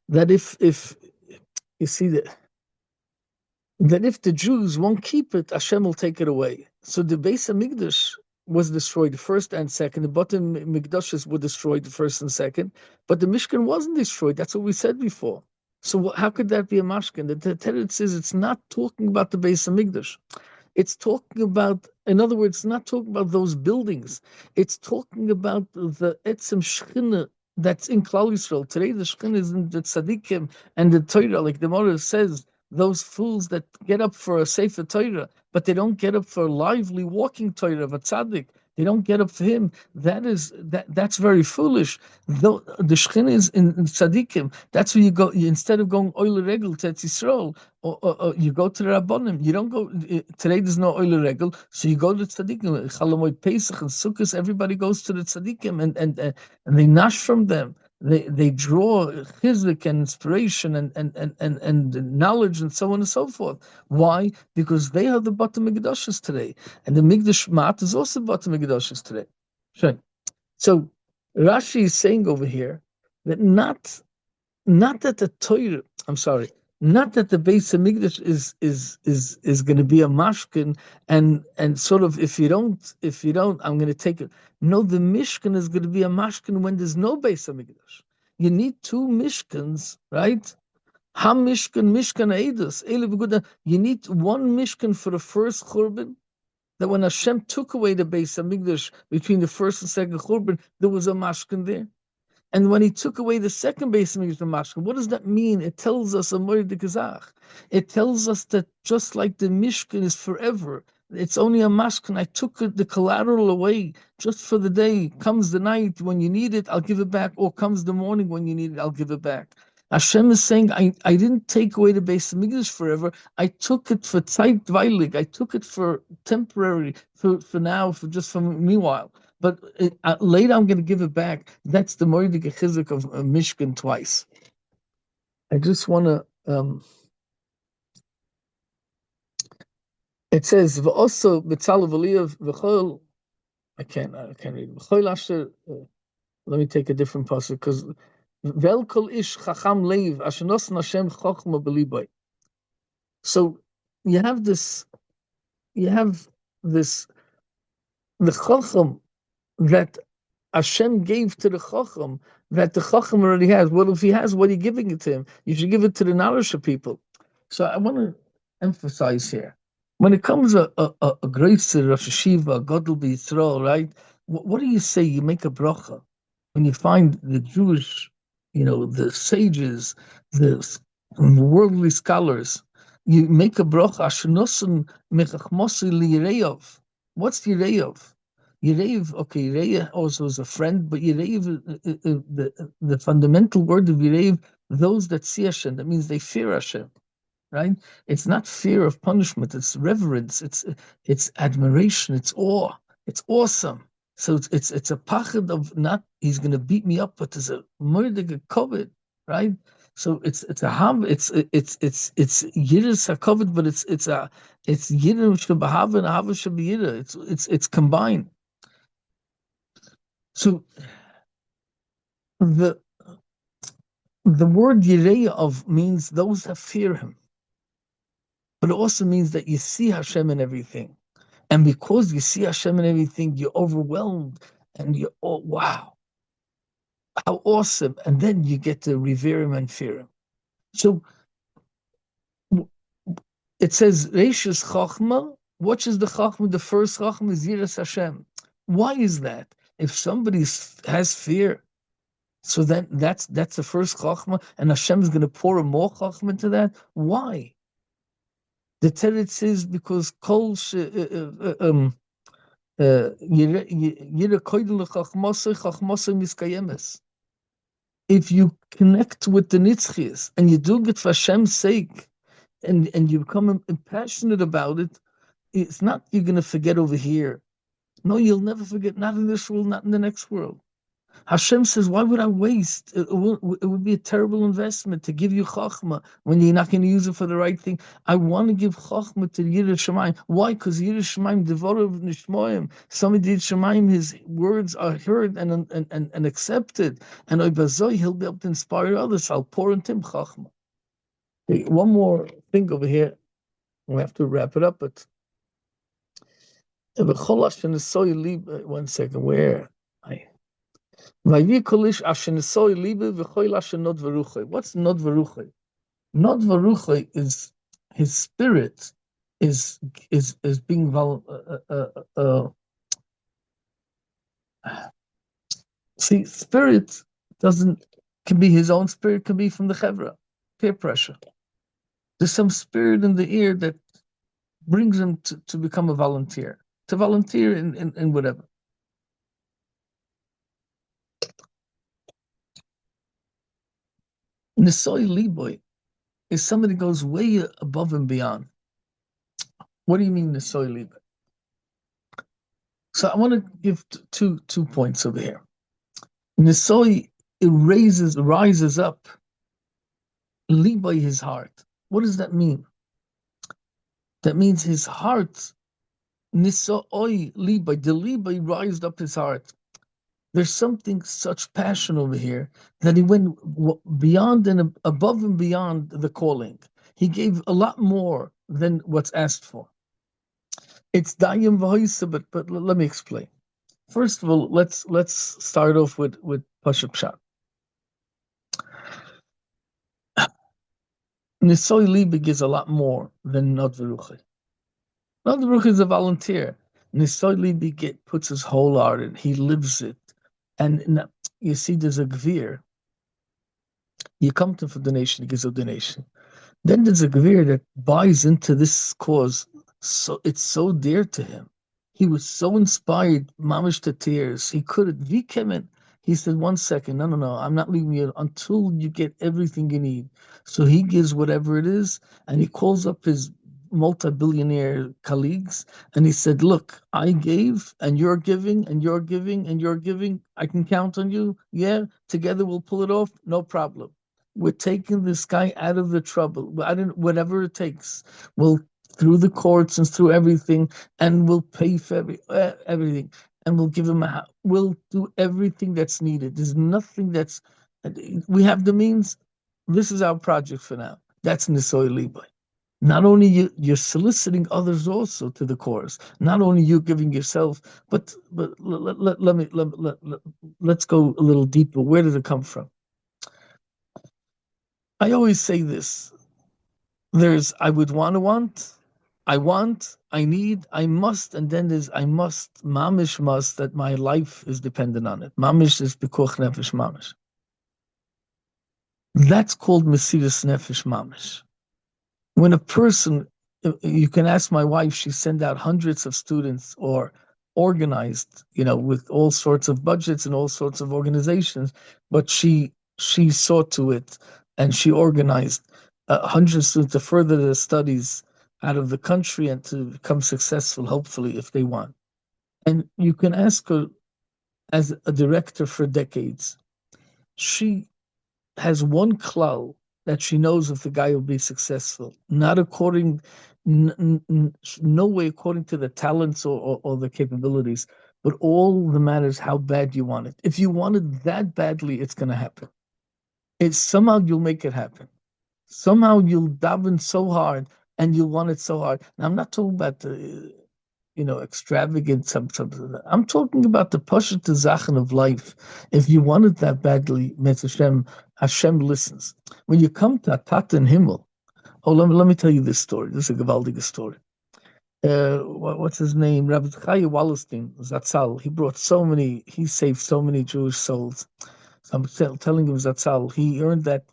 That if you see that if the Jews won't keep it, Hashem will take it away. So the Beis Hamikdash was destroyed, the first and second. The bottom Mikdashes were destroyed, the first and second. But the Mishkan wasn't destroyed. That's what we said before. So how could that be a mashkin? The Teretz says it's not talking about the Beis Hamikdash. It's talking about, in other words, it's not talking about those buildings. It's talking about the Etzem Shechina that's in Klal Yisrael. Today the Shechina is in the Tzadikim and the Torah, like the Gemara says, those fools that get up for a Sefer Torah, but they don't get up for a lively walking Torah of a tzaddik. They don't get up for him. That's very foolish. Though the Shechina is in tzaddikim. That's where you go. Instead of going oile regel to Eretz Yisrael, or you go to the Rabbonim. You don't go today. There's no oile regel, so you go to tzaddikim. Chalamoid Pesach and Sukkot. Everybody goes to the tzaddikim, and they nash from them. They draw chizuk and inspiration and knowledge and so on and so forth. Why? Because they are the bottom Mikdashes today, and the Mikdash Mat is also bottom Mikdashes today. Sure. So Rashi is saying over here that not that the Torah. I'm sorry. Not that the Beis Hamikdash is going to be a mashkin and sort of if you don't I'm going to take it. No, the Mishkan is going to be a mashkin when there's no Beis Hamikdash. You need two Mishkans, right? Mishkan Eidus. You need one Mishkan for the first Churban. That when Hashem took away the Beis Hamikdash between the first and second Churban, there was a mashkin there. And when he took away the second Beis Hamikdash, the mashkin, what does that mean? It tells us a moed de gazach. It tells us that just like the Mishkan is forever, It's only a mashkin. I took the collateral away just for the day. Comes the night when you need it, I'll give it back. Or comes the morning when you need it, I'll give it back. Hashem is saying, I didn't take away the Beis Hamikdash forever. I took it for zeitweilig. I took it for temporary, for now, for meanwhile. But later I'm going to give it back. That's the Moedige Chizuk of Mishkan twice. I just want to... it says, "V'oso b'tzalav v'liyav v'chol." I can't read. V'chol asher. Let me take a different passage because "Vel kol ish chacham leiv asher nosan Hashem chochma b'libay." So you have this. The chacham that Hashem gave to the chacham that the chacham already has. Well, if he has, what are you giving it to him? You should give it to the knowledge of people. So I want to emphasize here. When it comes a great Rosh Hashiva, God will be Yisrael, right? What do you say? You make a bracha. When you find the Jewish, the sages, the worldly scholars, you make a bracha. Ashenosan mechachmosi liyireov. What's Yireov? Yirev, okay, Yirev also is a friend, but Yirev, the fundamental word of Yirev, those that see Hashem, that means they fear Hashem. Right? It's not fear of punishment. It's reverence. It's admiration. It's awe. It's awesome. So it's a pachad of not he's going to beat me up, but there's a murder covered, right? So it's yiras hakovet, but it's yirim shabahava and hava shabiyira. It's combined. So the word yirei of means those that fear him. But it also means that you see Hashem in everything. And because you see Hashem in everything, you're overwhelmed and you're, oh, wow, how awesome. And then you get to revere him and fear him. So it says, Reishis Chachma. What is the Chachma? The first Chachma is Yiras Hashem. Why is that? If somebody has fear, so then that's the first Chachma, and Hashem is going to pour a more Chachma into that? Why? The teretz is because kol if you connect with the nitzchias and you do it for Hashem's sake, and you become passionate about it, it's not you're going to forget over here. No, you'll never forget. Not in this world, not in the next world. Hashem says, why would I waste? It would be a terrible investment to give you chachma when you're not going to use it for the right thing. I want to give chachma to Yiras Shamayim. Why? Because Yiras Shamayim, devorav nishmoyim. Somebody did Shamayim, his words are heard and accepted. And Oibazoi, he'll be able to inspire others. I'll pour into him chachma. Okay, one more thing over here. We have to wrap it up, but one second, where? What's not veruchai? Not veruchai is his spirit is being see, spirit can be his own spirit, can be from the chevra, peer pressure. There's some spirit in the ear that brings him to become a volunteer, to volunteer in whatever. Nisoi Liboy is somebody who goes way above and beyond. What do you mean Nisoi Liboy? So I want to give two points over here. Nisoi, it rises up. Liboy, his heart. What does that mean? That means his heart. Nisoi Liboy, the Liboy rised up his heart. There's something such passion over here that he went beyond and above and beyond the calling. He gave a lot more than what's asked for. It's dayim v'hoisa, but let me explain. First of all, let's start off with Pashup Pshat. Nisoi Libi gives a lot more than Nod V'ruchai. Nod V'ruchai is a volunteer. Nisoi Libi puts his whole heart in. He lives it. And you see, there's a gvir. You come to him for donation, he gives a donation. Then there's a gvir that buys into this cause so it's so dear to him. He was so inspired, mamish to tears. He couldn't. He came in. He said, "1 second, no, no, no, I'm not leaving you until you get everything you need." So he gives whatever it is, and he calls up his multi-billionaire colleagues, and he said, "Look, I gave, and you're giving, and you're giving, and you're giving. I can count on you. Yeah, together we'll pull it off. No problem. We're taking this guy out of the trouble. I don't, whatever it takes. We'll through the courts and through everything, and we'll pay for everything, and we'll give him a. We'll do everything that's needed. There's nothing that's. We have the means. This is our project for now. That's Nisoy Libai. Not only you're soliciting others also to the chorus. Not only you giving yourself, but let's go a little deeper. Where did it come from? I always say this. There's I would want, I want, I need, I must, and then there's I must, mamish must, that my life is dependent on it. Mamish is pikuach nefesh mamish. That's called Mesiras Nefesh mamish. When a person, you can ask my wife, she sent out hundreds of students or organized, with all sorts of budgets and all sorts of organizations, but she saw to it and she organized hundreds of students to further their studies out of the country and to become successful, hopefully, if they want. And you can ask her as a director for decades. She has one klal that she knows if the guy will be successful, not according, no way according to the talents or the capabilities, but all that matters how bad you want it. If you want it that badly, it's going to happen. It's somehow you'll make it happen. Somehow you'll daven so hard and you'll want it so hard. Now, I'm not talking about the extravagant something. I'm talking about the Pashat Zachen of life. If you want it that badly, Hashem listens. When you come to Atat and Himmel, let me tell you this story. This is a gewaldige story. What's his name? Rabbi Chaya Wallerstein, Zatzal. He saved so many Jewish souls. So I'm telling him Zatzal, he earned that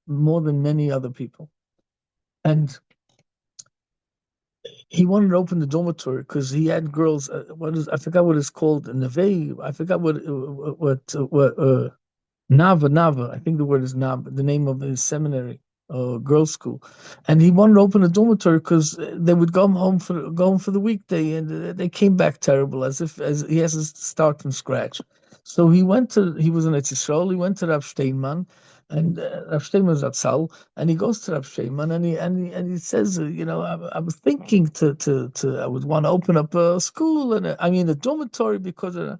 more than many other people. And he wanted to open the dormitory because he had girls. I forgot what it's called. Neve. I forgot what Nava. I think the word is Nava. The name of his seminary, girls' school, and he wanted to open a dormitory because they would go home for the weekday, and they came back terrible, as he has to start from scratch. So he was in Etzisrael. He went to Rav Steinman, and Rav Steinman is Atzal, and he goes to Rav Steinman, and he says, I was thinking I would want to open up a school, and a dormitory because of.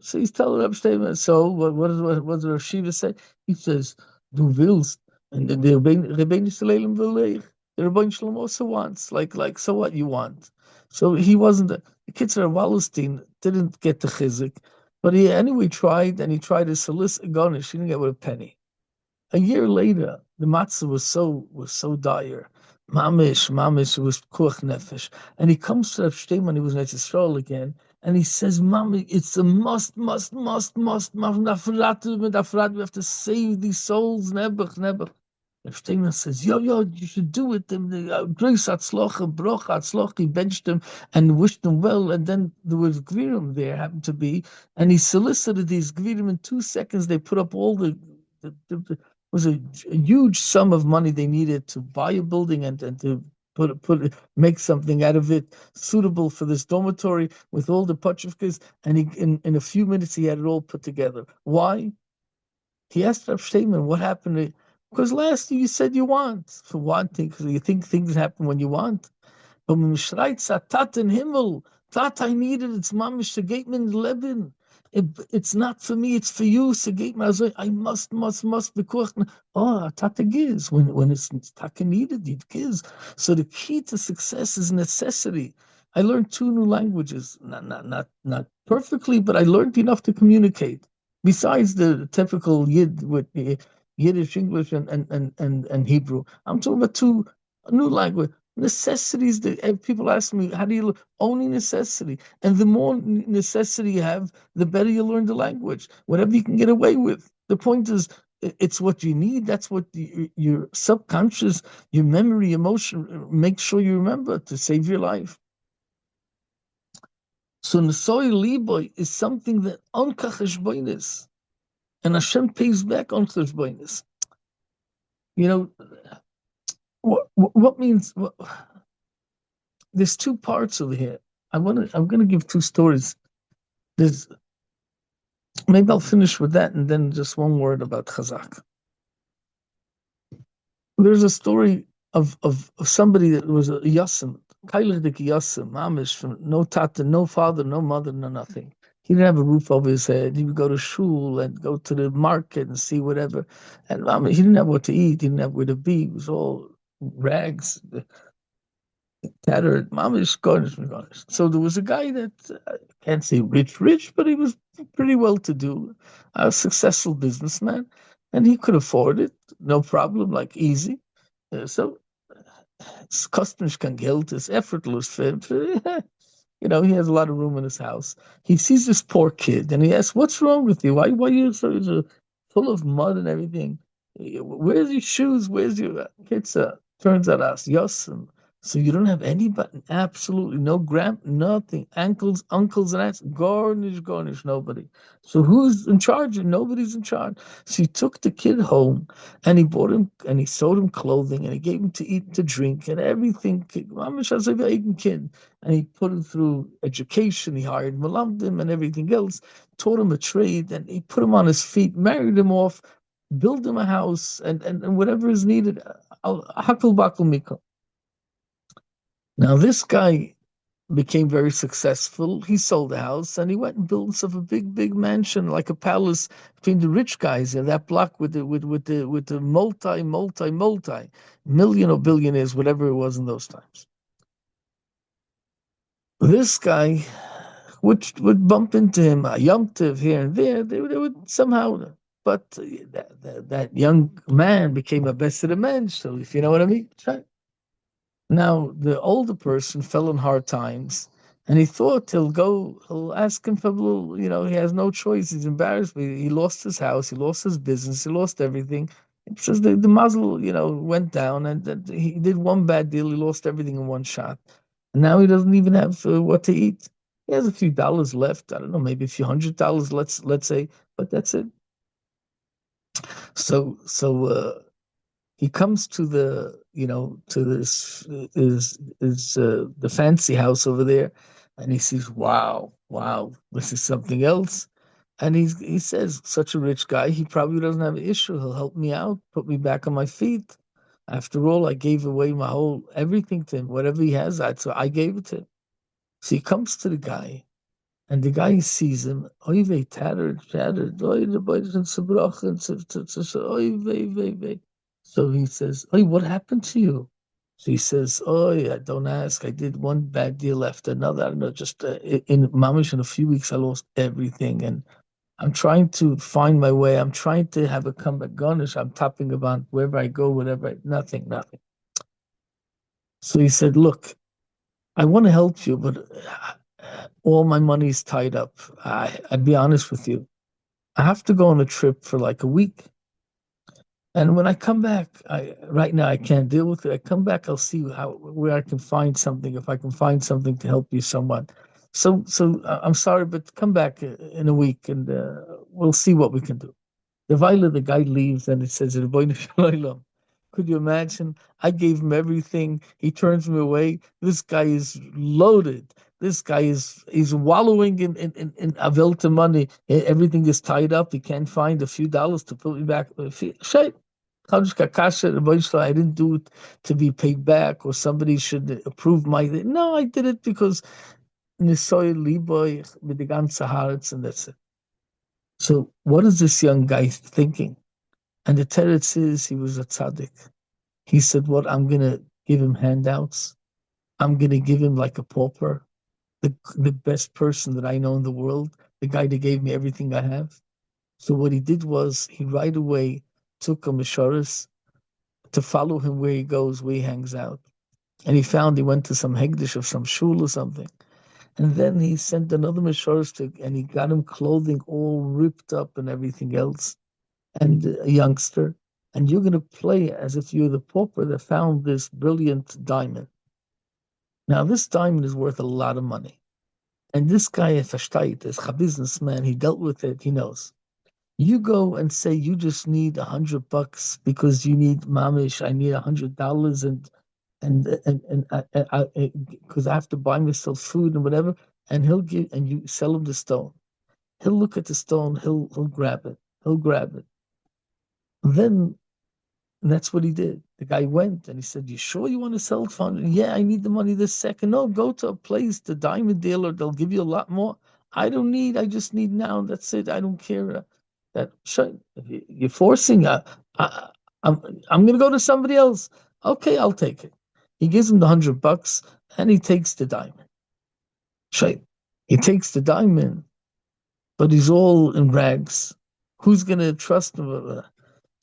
So he's telling Reb Steinman, so what does Rav Shiva say? He says, Du willst, and the Rebbeinu Shalom will leich. The Rebbeinu Shalom also wants, so what you want. So he wasn't, the kids of Wallerstein didn't get the chizik, but he anyway tried, and he tried to solicit garnish. He didn't get with a penny. A year later, the matzah was so dire. Mamish, it was kuach nefesh. And he comes to Rav Steinman, he was in Israel again, and he says, Mami, it's a must. We have to save these souls, nebuch. Rav Steinman says, yo, you should do it. Grace atzlocha, broch atzlocha. He benched him and wished him well. And then there was gvirim there, happened to be, and he solicited these gvirim in 2 seconds. They put up all the was a huge sum of money they needed to buy a building and to make something out of it suitable for this dormitory with all the pachivkas. And in a few minutes he had it all put together. Why? He asked Rav Steinman, what happened? Because last year you said you want. For one thing, because you think things happen when you want. But when Mishreit Tat in Himmel, Tat I needed, it's mamish to Gateman Levin. It's not for me, it's for you. So I must be kochen. Oh, Tata gives. When it's Taka needed, it gives. So the key to success is necessity. I learned 2 new languages, not perfectly, but I learned enough to communicate. Besides the typical Yid with Yiddish, English, and Hebrew, I'm talking about 2 new language necessities. That people ask me, how do you only necessity? And the more necessity you have, the better you learn the language. Whatever you can get away with. The point is, it's what you need. That's what your subconscious, your memory, emotion, make sure you remember to save your life. So Nesoy Liboy is something that on Kacheshboinis, and Hashem pays back on Kacheshboinis. You know, what means, there's two parts over here. I'm gonna give two stories. There's Maybe I'll finish with that and then just one word about Chazak. There's a story of somebody that was a Yassim, Kailich Yassim, Amish, from no tata, no father, no mother, no nothing. He didn't have a roof over his head. He would go to shul and go to the market and see whatever. And he didn't have what to eat. He didn't have where to be. It was all rags, tattered. Mamish, garnish, garnish. So there was a guy that, I can't say rich, but he was pretty well to do, a successful businessman, and he could afford it, no problem, like easy. So it's kostnisch kein Geld, it's effortless for him. He has a lot of room in his house. He sees this poor kid and he asks, "What's wrong with you? Why are you so full of mud and everything? Where's your shoes? Where's your kids?" Turns out us, yes. So you don't have any button, absolutely no nothing. Uncles, and aunts, garnish, nobody. So who's in charge? Nobody's in charge. So he took the kid home and he bought him and he sewed him clothing and he gave him to eat and to drink and everything. Mamish as a kid. And he put him through education. He hired Malamdim and everything else, taught him a trade, and he put him on his feet, married him off, built him a house, and whatever is needed. Hakul bakul mikol. Now, this guy became very successful. He sold the house and he went and built himself a big mansion, like a palace between the rich guys in that block with the multi million or billionaires, whatever it was in those times. This guy would bump into him a Yom Tov here and there. They would somehow, but that young man became a best of the men. So if you know what I mean. Now, the older person fell in hard times, and he thought he'll ask him for a little, he has no choice. He's embarrassed. He lost his house, he lost his business, he lost everything. It says the muzzle, went down, and he did one bad deal. He lost everything in one shot. And now he doesn't even have what to eat. He has a few dollars left. I don't know, maybe a few $100, let's say, but that's it. So he comes to to this is the fancy house over there, and he sees, wow, this is something else. And he says, such a rich guy, he probably doesn't have an issue. He'll help me out, put me back on my feet. After all, I gave away my whole everything to him. Whatever he has, so I gave it to him. So he comes to the guy, and the guy sees him. Oy vey, tattered. Oy, the boys in Sabrochen. Oy vey. So he says, "Oy, what happened to you?" So he says, "Oh, don't ask. I did one bad deal after another. I don't know, just in Mamish, in a few weeks, I lost everything. And I'm trying to find my way. I'm trying to have a comeback garnish. I'm tapping about wherever I go, nothing. So he said, "Look, I want to help you, but all my money is tied up. I'd be honest with you. I have to go on a trip for like a week. And when I come back, right now I can't deal with it. I come back, I'll see where I can find something, if I can find something to help you somewhat. So I'm sorry, but come back in a week and we'll see what we can do." The guy leaves and it says, "Ribono shel olam." Could you imagine? I gave him everything. He turns me away. This guy is loaded. This guy is wallowing in avelta money. Everything is tied up. He can't find a few dollars to put me back. Shit. I didn't do it to be paid back or somebody should approve my. No, I did it because Nisoy Liboy with the ganze Haaretz, and that's it. So what is this young guy thinking? And the teretz is he was a tzaddik. He said, "What? I'm gonna give him handouts. I'm gonna give him like a pauper, the best person that I know in the world, the guy that gave me everything I have." So what he did was he right away took a misharis to follow him where he goes, where he hangs out. And he went to some hegdish of some shul or something. And then he sent another misharis and he got him clothing all ripped up and everything else. and a youngster, and you're going to play as if you're the pauper that found this brilliant diamond. Now, this diamond is worth a lot of money. And this guy, Versteht, is a businessman. He dealt with it. He knows. You go and say you just need $100 because you need mamish. I need $100 and because I have to buy myself food and whatever. And he'll give and you sell him the stone. He'll look at the stone. He'll grab it. He'll grab it. And then and that's what he did. The guy went and he said, "You sure you want to sell it for 100?" Yeah, I need the money this second. No, go to a place, the diamond dealer. They'll give you a lot more. I don't need. I just need now. That's it. I don't care. That sure, if you're forcing. I, I'm I'm gonna go to somebody else. Okay, I'll take it. He gives him the $100 and he takes the diamond. Sure, he takes the diamond, but he's all in rags. Who's gonna trust him?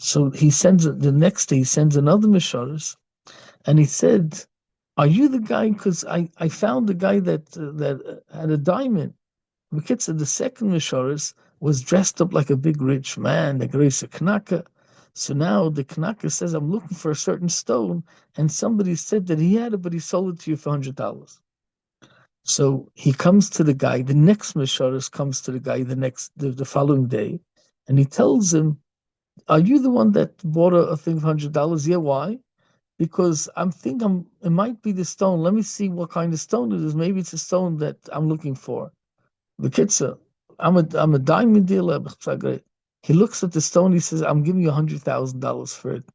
So he sends the next day. He sends another missionaries, and he said, "Are you the guy? Because I found the guy that had a diamond." The kid said the second missionaries was dressed up like a big rich man, the Grace Knaka. So now the Knaka says, "I'm looking for a certain stone," and somebody said that he had it, but he sold it to you for $100. So he comes to the guy. The next missionaries comes to the guy the following day, and he tells him, "Are you the one that bought a thing for $100? Yeah, why? Because it might be the stone. Let me see what kind of stone it is. Maybe it's a stone that I'm looking for." The kid said, I'm a diamond dealer. He looks at the stone. He says, "I'm giving you $100,000 for it."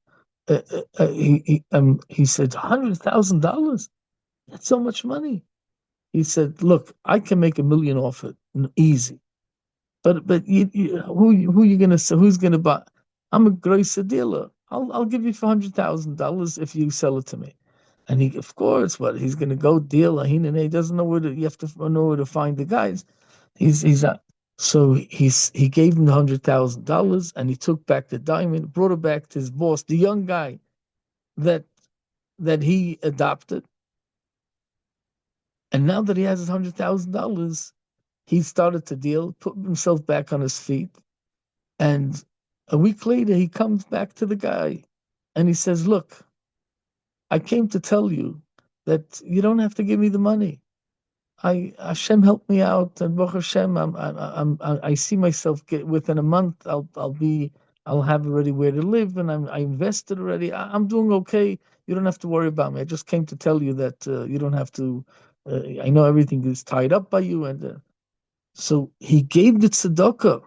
He said, $100,000? That's so much money. He said, "Look, I can make 1 million off it, easy. But who you gonna say? Who's gonna buy? I'm a grocer dealer. I'll give you $400,000 if you sell it to me." And he, of course, what he's gonna go deal. He doesn't know where to. You have to know where to find the guys. He's so he gave him the $100,000 and he took back the diamond, brought it back to his boss, the young guy that that he adopted. And now that he has his $100,000, he started to deal, put himself back on his feet. And a week later, he comes back to the guy and he says, "Look, I came to tell you that you don't have to give me the money. I Hashem helped me out, and Baruch Hashem, I see myself within a month. I'll have already where to live, and I invested already. I'm doing okay. You don't have to worry about me. I just came to tell you that you don't have to. I know everything is tied up by you, and so he gave the tzedakah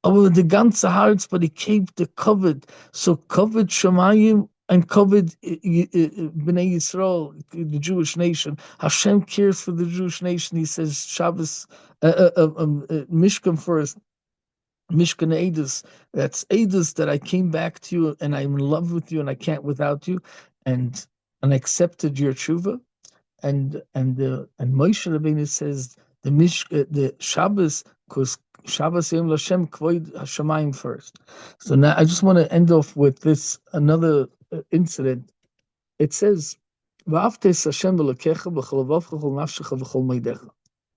over the ganze Haaretz, but he kept the covered. So covered Shemayim and covered Bnei Yisrael, the Jewish nation. Hashem cares for the Jewish nation. He says Shabbos, Mishkan first. Mishkan Edus, that's Edus that I came back to you and I'm in love with you and I can't without you, and and I accepted your tshuva, and Moshe Rabbeinu says the Shabbos, because Shabbos Yom Lashem Kvoid Hashemayim first. So now I just want to end off with this another incident. It says, "V'aftes Hashem v'lekecha b'chol levavcha v'chol nafshecha v'chol meidecha."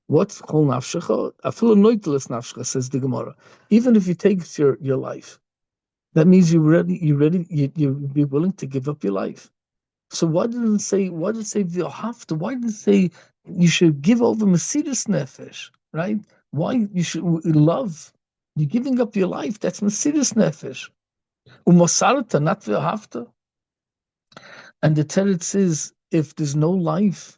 What's chol nafshecha? Afilu noiteles nafshecha, says the Gemara. Even if you take your life, that means you'd be willing to give up your life. So why didn't it say? Why did it say you have to? Why did it say you should give over Mesiris Nefesh? Right? Why you should love? You're giving up your life. That's Mesiris Nefesh. Umosarta, not v'ahavta. And the teretz is, if there's no life,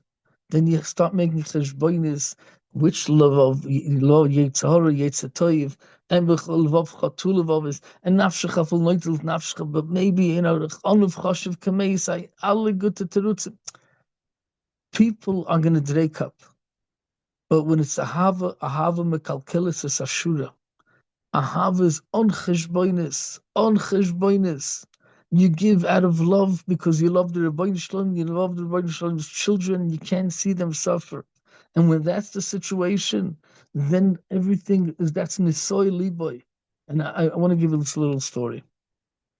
then you start making cheshbonis. Which love of lo yetzahara yetzatoiv and b'chol chatu levov is and nafshecha ful noitel nafshecha, but maybe onuv choshev kameisai alle gute terutzim. People are going to drake up, but when it's ahava mekalkelis is ashura. Ahava is on cheshbonis. You give out of love because you love the Rebbeinu Shalom, you love the Rebbeinu Shalom's children, you can't see them suffer. And when that's the situation, then everything is that's Nisoy Liboy. And I want to give you this little story.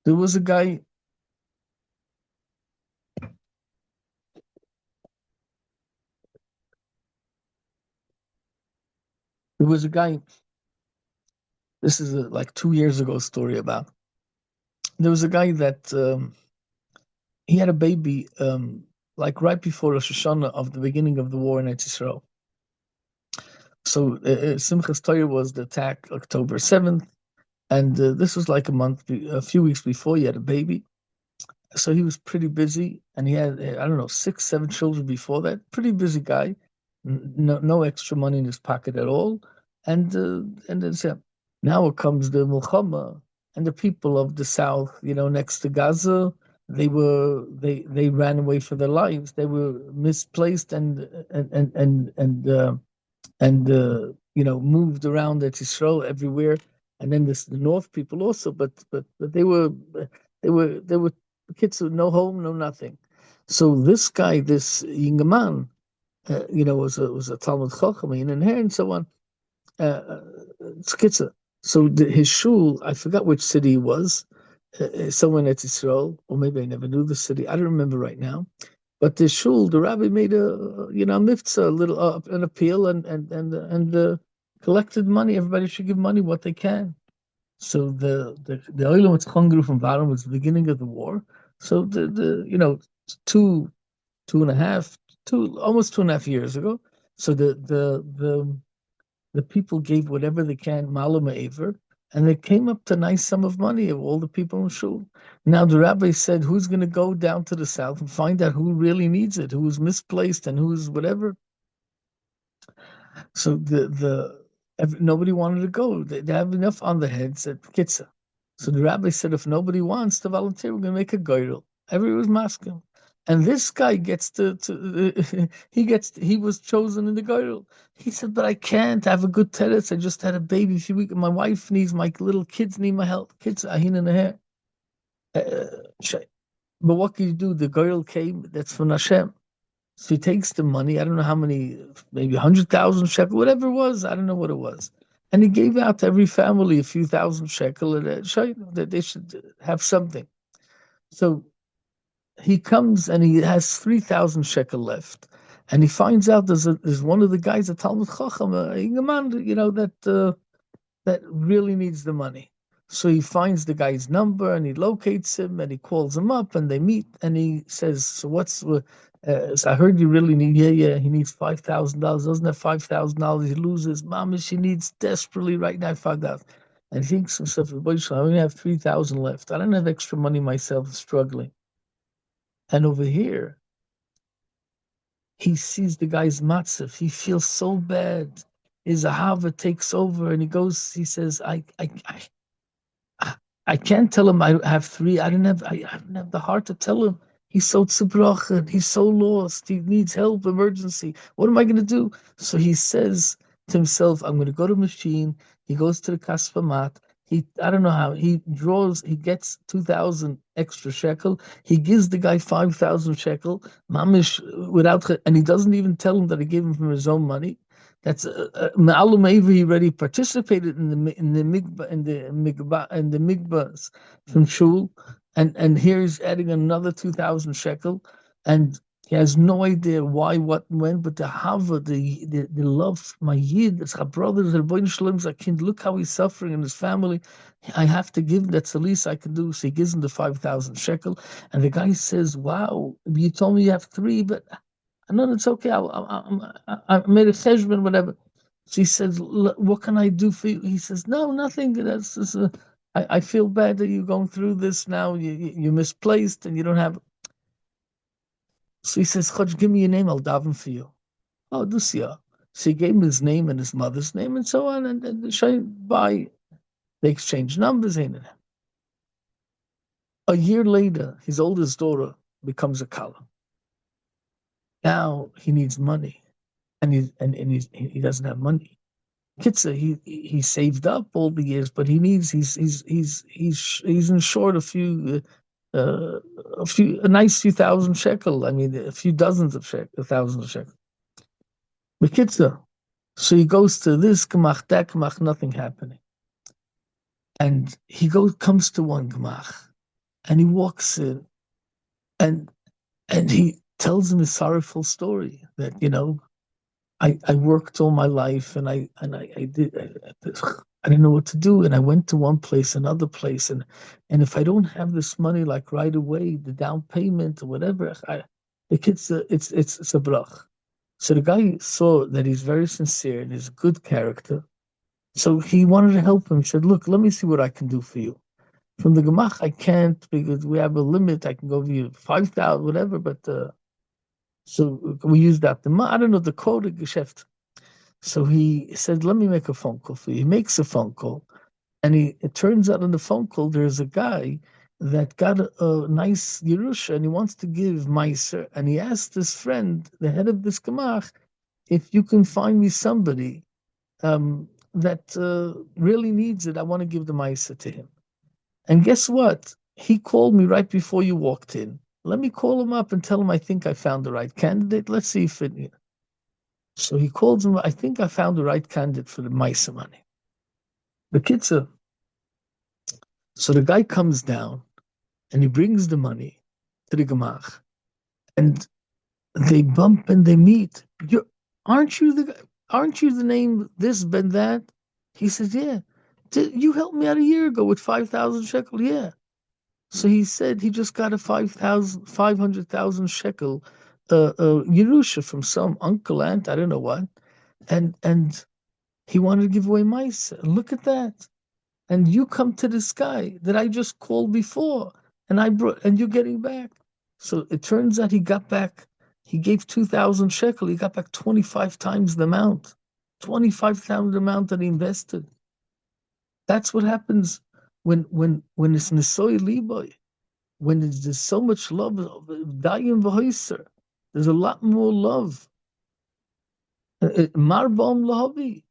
There was a guy, there was a guy, this is like 2 years ago story about. there was a guy that he had a baby like right before Rosh Hashanah of the beginning of the war in Eretz Yisrael. So Simchas Torah was the attack October 7th, and this was like a few weeks before he had a baby. So he was pretty busy, and he had I don't know 6, 7 children before that. Pretty busy guy, no extra money in his pocket at all, and then yeah. Now it comes the Milchama, and the people of the south, next to Gaza, they ran away for their lives. They were misplaced and moved around at Israel everywhere, and then the North people also, but they were kids with no home, no nothing. So this guy, this young man, was a Talmud Chacham, in here and so on. Skitzer. So his shul, I forgot which city he was, somewhere in Israel, or maybe I never knew the city. I don't remember right now. But the shul, the rabbi made a mitzvah, a little an appeal, and collected money. Everybody should give money what they can. So the oil was hungry from bottom was the beginning of the war. So two two and a half two almost 2.5 years ago. So the people gave whatever they can, malam ma'aver, and they came up to a nice sum of money of all the people in shul. Now the rabbi said, who's going to go down to the south and find out who really needs it, who's misplaced and who's whatever? So nobody wanted to go. They have enough on their heads at Kitza. So the rabbi said, if nobody wants to volunteer, we're going to make a goyrel. Everyone was masking. And this guy gets he was chosen in the goyrel. He said, but I can't. I have a good teretz. I just had a baby a few weeks. My wife needs, my little kids need my help. Kids, ahin in the hair. But what can you do? The goyrel came, that's from Hashem. So he takes the money, I don't know how many, maybe 100,000 shekel, whatever it was, I don't know what it was. And he gave out to every family a few thousand shekel and that they should have something. So he comes and he has 3,000 shekel left. And he finds out there's one of the guys at Talmud Chacham, a man, that really needs the money. So he finds the guy's number and he locates him and he calls him up and they meet and he says, so so I heard you really need, yeah, he needs $5,000. Doesn't have $5,000, he loses. Mama, she needs desperately right now 5,000. And he thinks to himself, I only have 3,000 left. I don't have extra money myself, struggling. And over here, he sees the guy's matzif. He feels so bad. His ahava takes over, and he says, I can't tell him I have three. I don't have the heart to tell him. He's so tzibrochen. He's so lost. He needs help, emergency. What am I going to do? So he says to himself, I'm going to go to a machine. He goes to the kaspamat. I don't know how, he gets 2,000 extra shekel. He gives the guy 5,000 shekel, mamish, and he doesn't even tell him that he gave him from his own money. That's Ma'alum Avery already participated in the migbas from shul, and here he's adding another 2,000 shekel, and he has no idea why, what, when, but the hava, the love, my yid, it's our brothers, the boy shlem's a kind. Look how he's suffering in his family. I have to give him. That's the least I can do. So he gives him the 5,000 shekel, and the guy says, "Wow, you told me you have three, but." No, it's okay. I made a cheshbon, whatever. She says, "What can I do for you?" He says, "No, nothing. That's just, I feel bad that you're going through this now. You're misplaced and you don't have." So he says, "Chodj, give me your name. I'll daven for you." Oh, Dusia. So he gave him his name and his mother's name and so on. And they exchanged numbers. A year later, his oldest daughter becomes a kala. Now he needs money, and he doesn't have money. Kitsa, he saved up all the years, but he's in short a nice few thousand shekel. I mean, a few dozens of shekel, thousands of shekel. But Kitsa, so he goes to this gemach, that gemach, nothing happening, and he comes to one gemach, and he walks in, and he tells him his sorrowful story that I worked all my life and I did. I didn't know what to do, and I went to one place, another place, and if I don't have this money like right away, the down payment or whatever, it's a brach. So the guy saw that he's very sincere and he's a good character. So he wanted to help him. He said, "Look, let me see what I can do for you. From the gemach, I can't because we have a limit. I can go for you 5,000, whatever, but so we use that. I don't know the code of geschäft." So he said, "Let me make a phone call for you." He makes a phone call, and it turns out on the phone call there's a guy that got a nice Yerusha and he wants to give Meiser. And he asked his friend, the head of this gemach, if you can find me somebody that really needs it. I want to give the Meiser to him. And guess what? He called me right before you walked in. Let me call him up and tell him I think I found the right candidate. Let's see if it. So he calls him. I think I found the right candidate for the Meiser money. The kids are. So the guy comes down and he brings the money to the gemach, and they bump and they meet. Aren't you the aren't you the name this Ben that? He says, yeah. You helped me out a year ago with 5,000 shekel. Yeah. So he said he just got a 500,000 shekel Yerusha from some uncle, aunt, I don't know what. And he wanted to give away mice. Look at that. And you come to this guy that I just called before, and you're getting back. So it turns out he got back. He gave 2,000 shekel. He got back 25 times the amount, 25 times the amount that he invested. That's what happens when it's Nesoi Liboy, when there's so much love, Dayim v'hoiser. There's a lot more love. Marbam lahavi.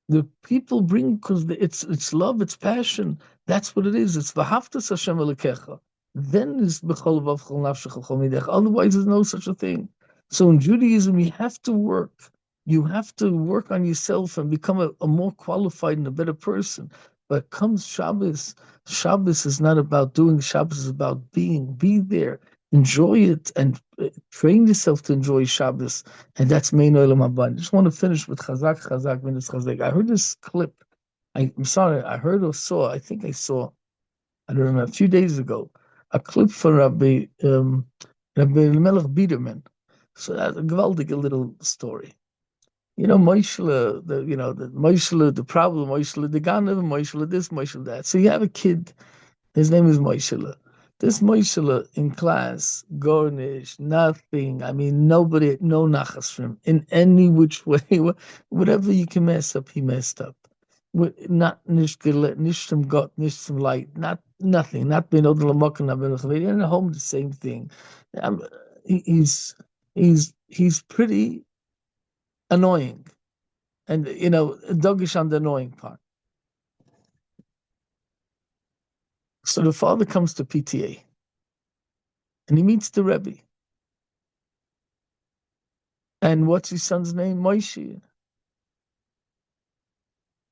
The people bring because it's love, it's passion. That's what it is. It's v'haftas Hashem Elokecha. Then is b'chol v'avchol nafshecha chol midech. Otherwise, there's no such a thing. So in Judaism, you have to work. You have to work on yourself and become a more qualified and a better person. But comes Shabbos. Shabbos is not about doing. Shabbos is about being. Be there. Enjoy it and train yourself to enjoy Shabbos. And that's main olam haba. I just want to finish with Chazak, Chazak, Minas Chazak. I heard this clip. I'm sorry, I heard or saw, I think I saw, I don't remember, a few days ago, a clip for Rabbi Melech Biederman. So that's a gewaldige little story. You know, Moishele, the Moishele, the problem, Moishele, the Ganev, Moishele this, Moishele that. So you have a kid, his name is Moishele. This Moishele in class, garnish, nothing. I mean, nobody, no nachas from him in any which way. Whatever you can mess up, he messed up. Not nicht gelet, nicht some Gott, nicht some light, not nothing. Not being able to lamokan, not being able to in the home, the same thing. Um, he's he's pretty annoying, and doggish on the annoying part. So the father comes to PTA, and he meets the Rebbe. And what's his son's name? Moshe.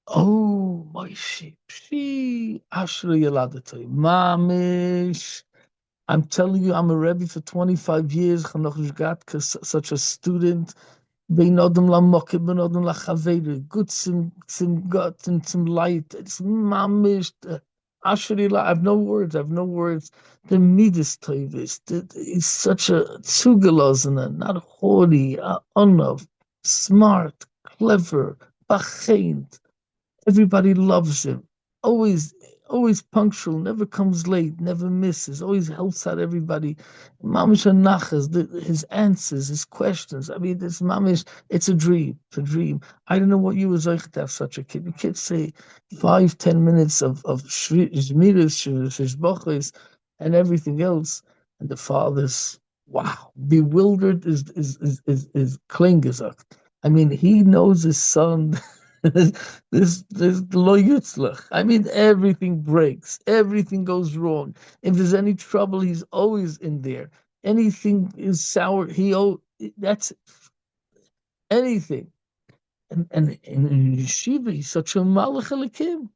Oh, Moshe. She Ashra Yaladatoi. Mamish. I'm telling you, I'm a Rebbe for 25 years. Chanoch got such a student. Bein Odom Lamoke, Bein Odom Lachavere. Good some gut and some light. It's mamish. Ashri, I have no words. I have no words. The Midas Toivis. He's such a zugelosene, not haughty, unav, smart, clever, bachend. Everybody loves him. Always, always punctual. Never comes late. Never misses. Always helps out everybody. Mamish Nachas, his answers, his questions. I mean, this Mamish, it's a dream. It's a dream. I don't know what you was like to have such a kid. The kids say 5-10 minutes of shmiras, shishboches, and everything else, and the father's wow, bewildered is klingesach. I mean, he knows his son. This lo yitzlach. I mean, everything breaks, everything goes wrong. If there's any trouble, he's always in there. Anything is sour, that's anything. And in yeshiva, he's such a malach elikim.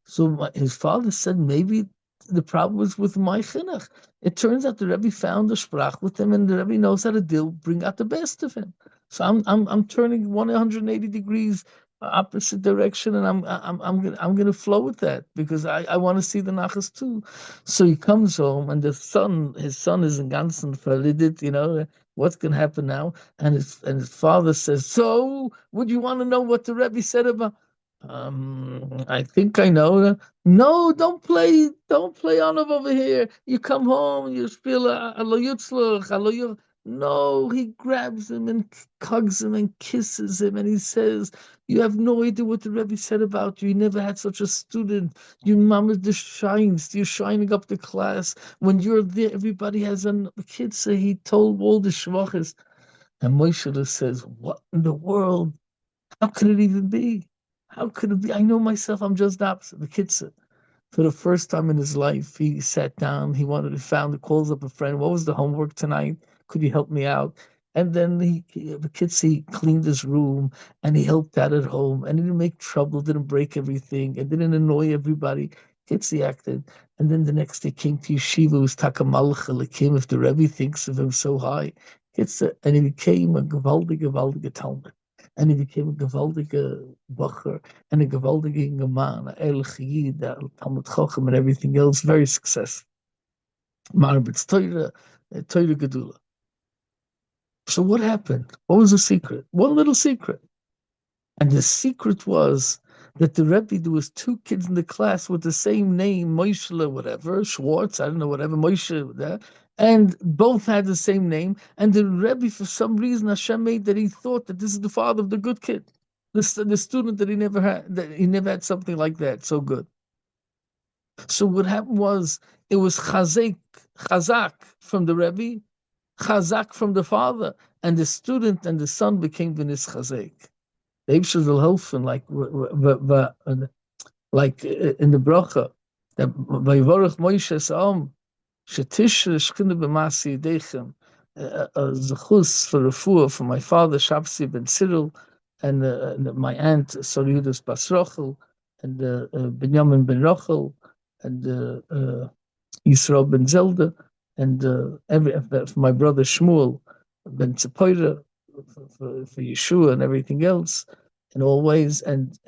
So his father said maybe the problem was with my chinuch. It turns out the Rebbe found a sprach with him, and the Rebbe knows how to bring out the best of him. So I'm turning 180 degrees. opposite direction, and I'm gonna flow with that because I want to see the nachas too. So he comes home, and his son is in ganzen verlidet, what's gonna happen now? And his father says, "So, would you want to know what the Rebbe said about?" I think I know. No, don't play on over here. You come home, you feel alo yutzlach, no, he grabs him and hugs him and kisses him, and he says, "You have no idea what the Rebbe said about you. You never had such a student. Your mom is the shines. You're shining up the class. When you're there, everybody has a kid." So he told all the shvachas. And Moshe says, "What in the world? How could it even be? How could it be? I know myself. I'm just the opposite." The kid said, for the first time in his life, he sat down. Calls up a friend. "What was the homework tonight? Could you help me out?" And then the kids, he cleaned his room and he helped out at home and he didn't make trouble, didn't break everything, and didn't annoy everybody. Kids, he acted. And then the next day came to yeshiva, was Takamalcha, like him, if the Rebbe thinks of him so high. Kids, and he became a gewaldige Talmud. And he became a gewaldige Bacher and a gewaldige Ingeman, a Ehrlich Yid, a Talmud Chochem, and everything else, very successful. Marbitz Teure, Teure Gedula. So what happened? What was the secret? One little secret. And the secret was that the Rebbe, there was two kids in the class with the same name, Moshe, whatever, Schwartz, I don't know, whatever, Moshe, and both had the same name. And the Rebbe, for some reason, Hashem made that he thought that this is the father of the good kid, the student that he never had something like that, so good. So what happened was, it was Chazak from the Rebbe, Chazak from the father, and the student and the son became V'nis Chazak. The Eibshter will helfen, like in the bracha, that Vayivorach Moshe Sa'am, Shetish Shechina B'masi Yidechem, Zechus for refuah for my father Shabsi ben Cyril, and my aunt Soriudas Bas Rochel, and Binyamin ben Rochel, and Yisrael ben Zelda, and for my brother Shmuel ben Tzepoira, for Yeshua and everything else, in all ways, and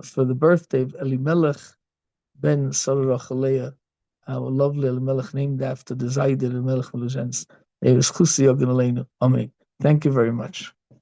for the birthday of Elimelech ben Sarah Rachalea, our lovely Elimelech, named after the Zayid Elimelech Meluzens. Amen. Thank you very much.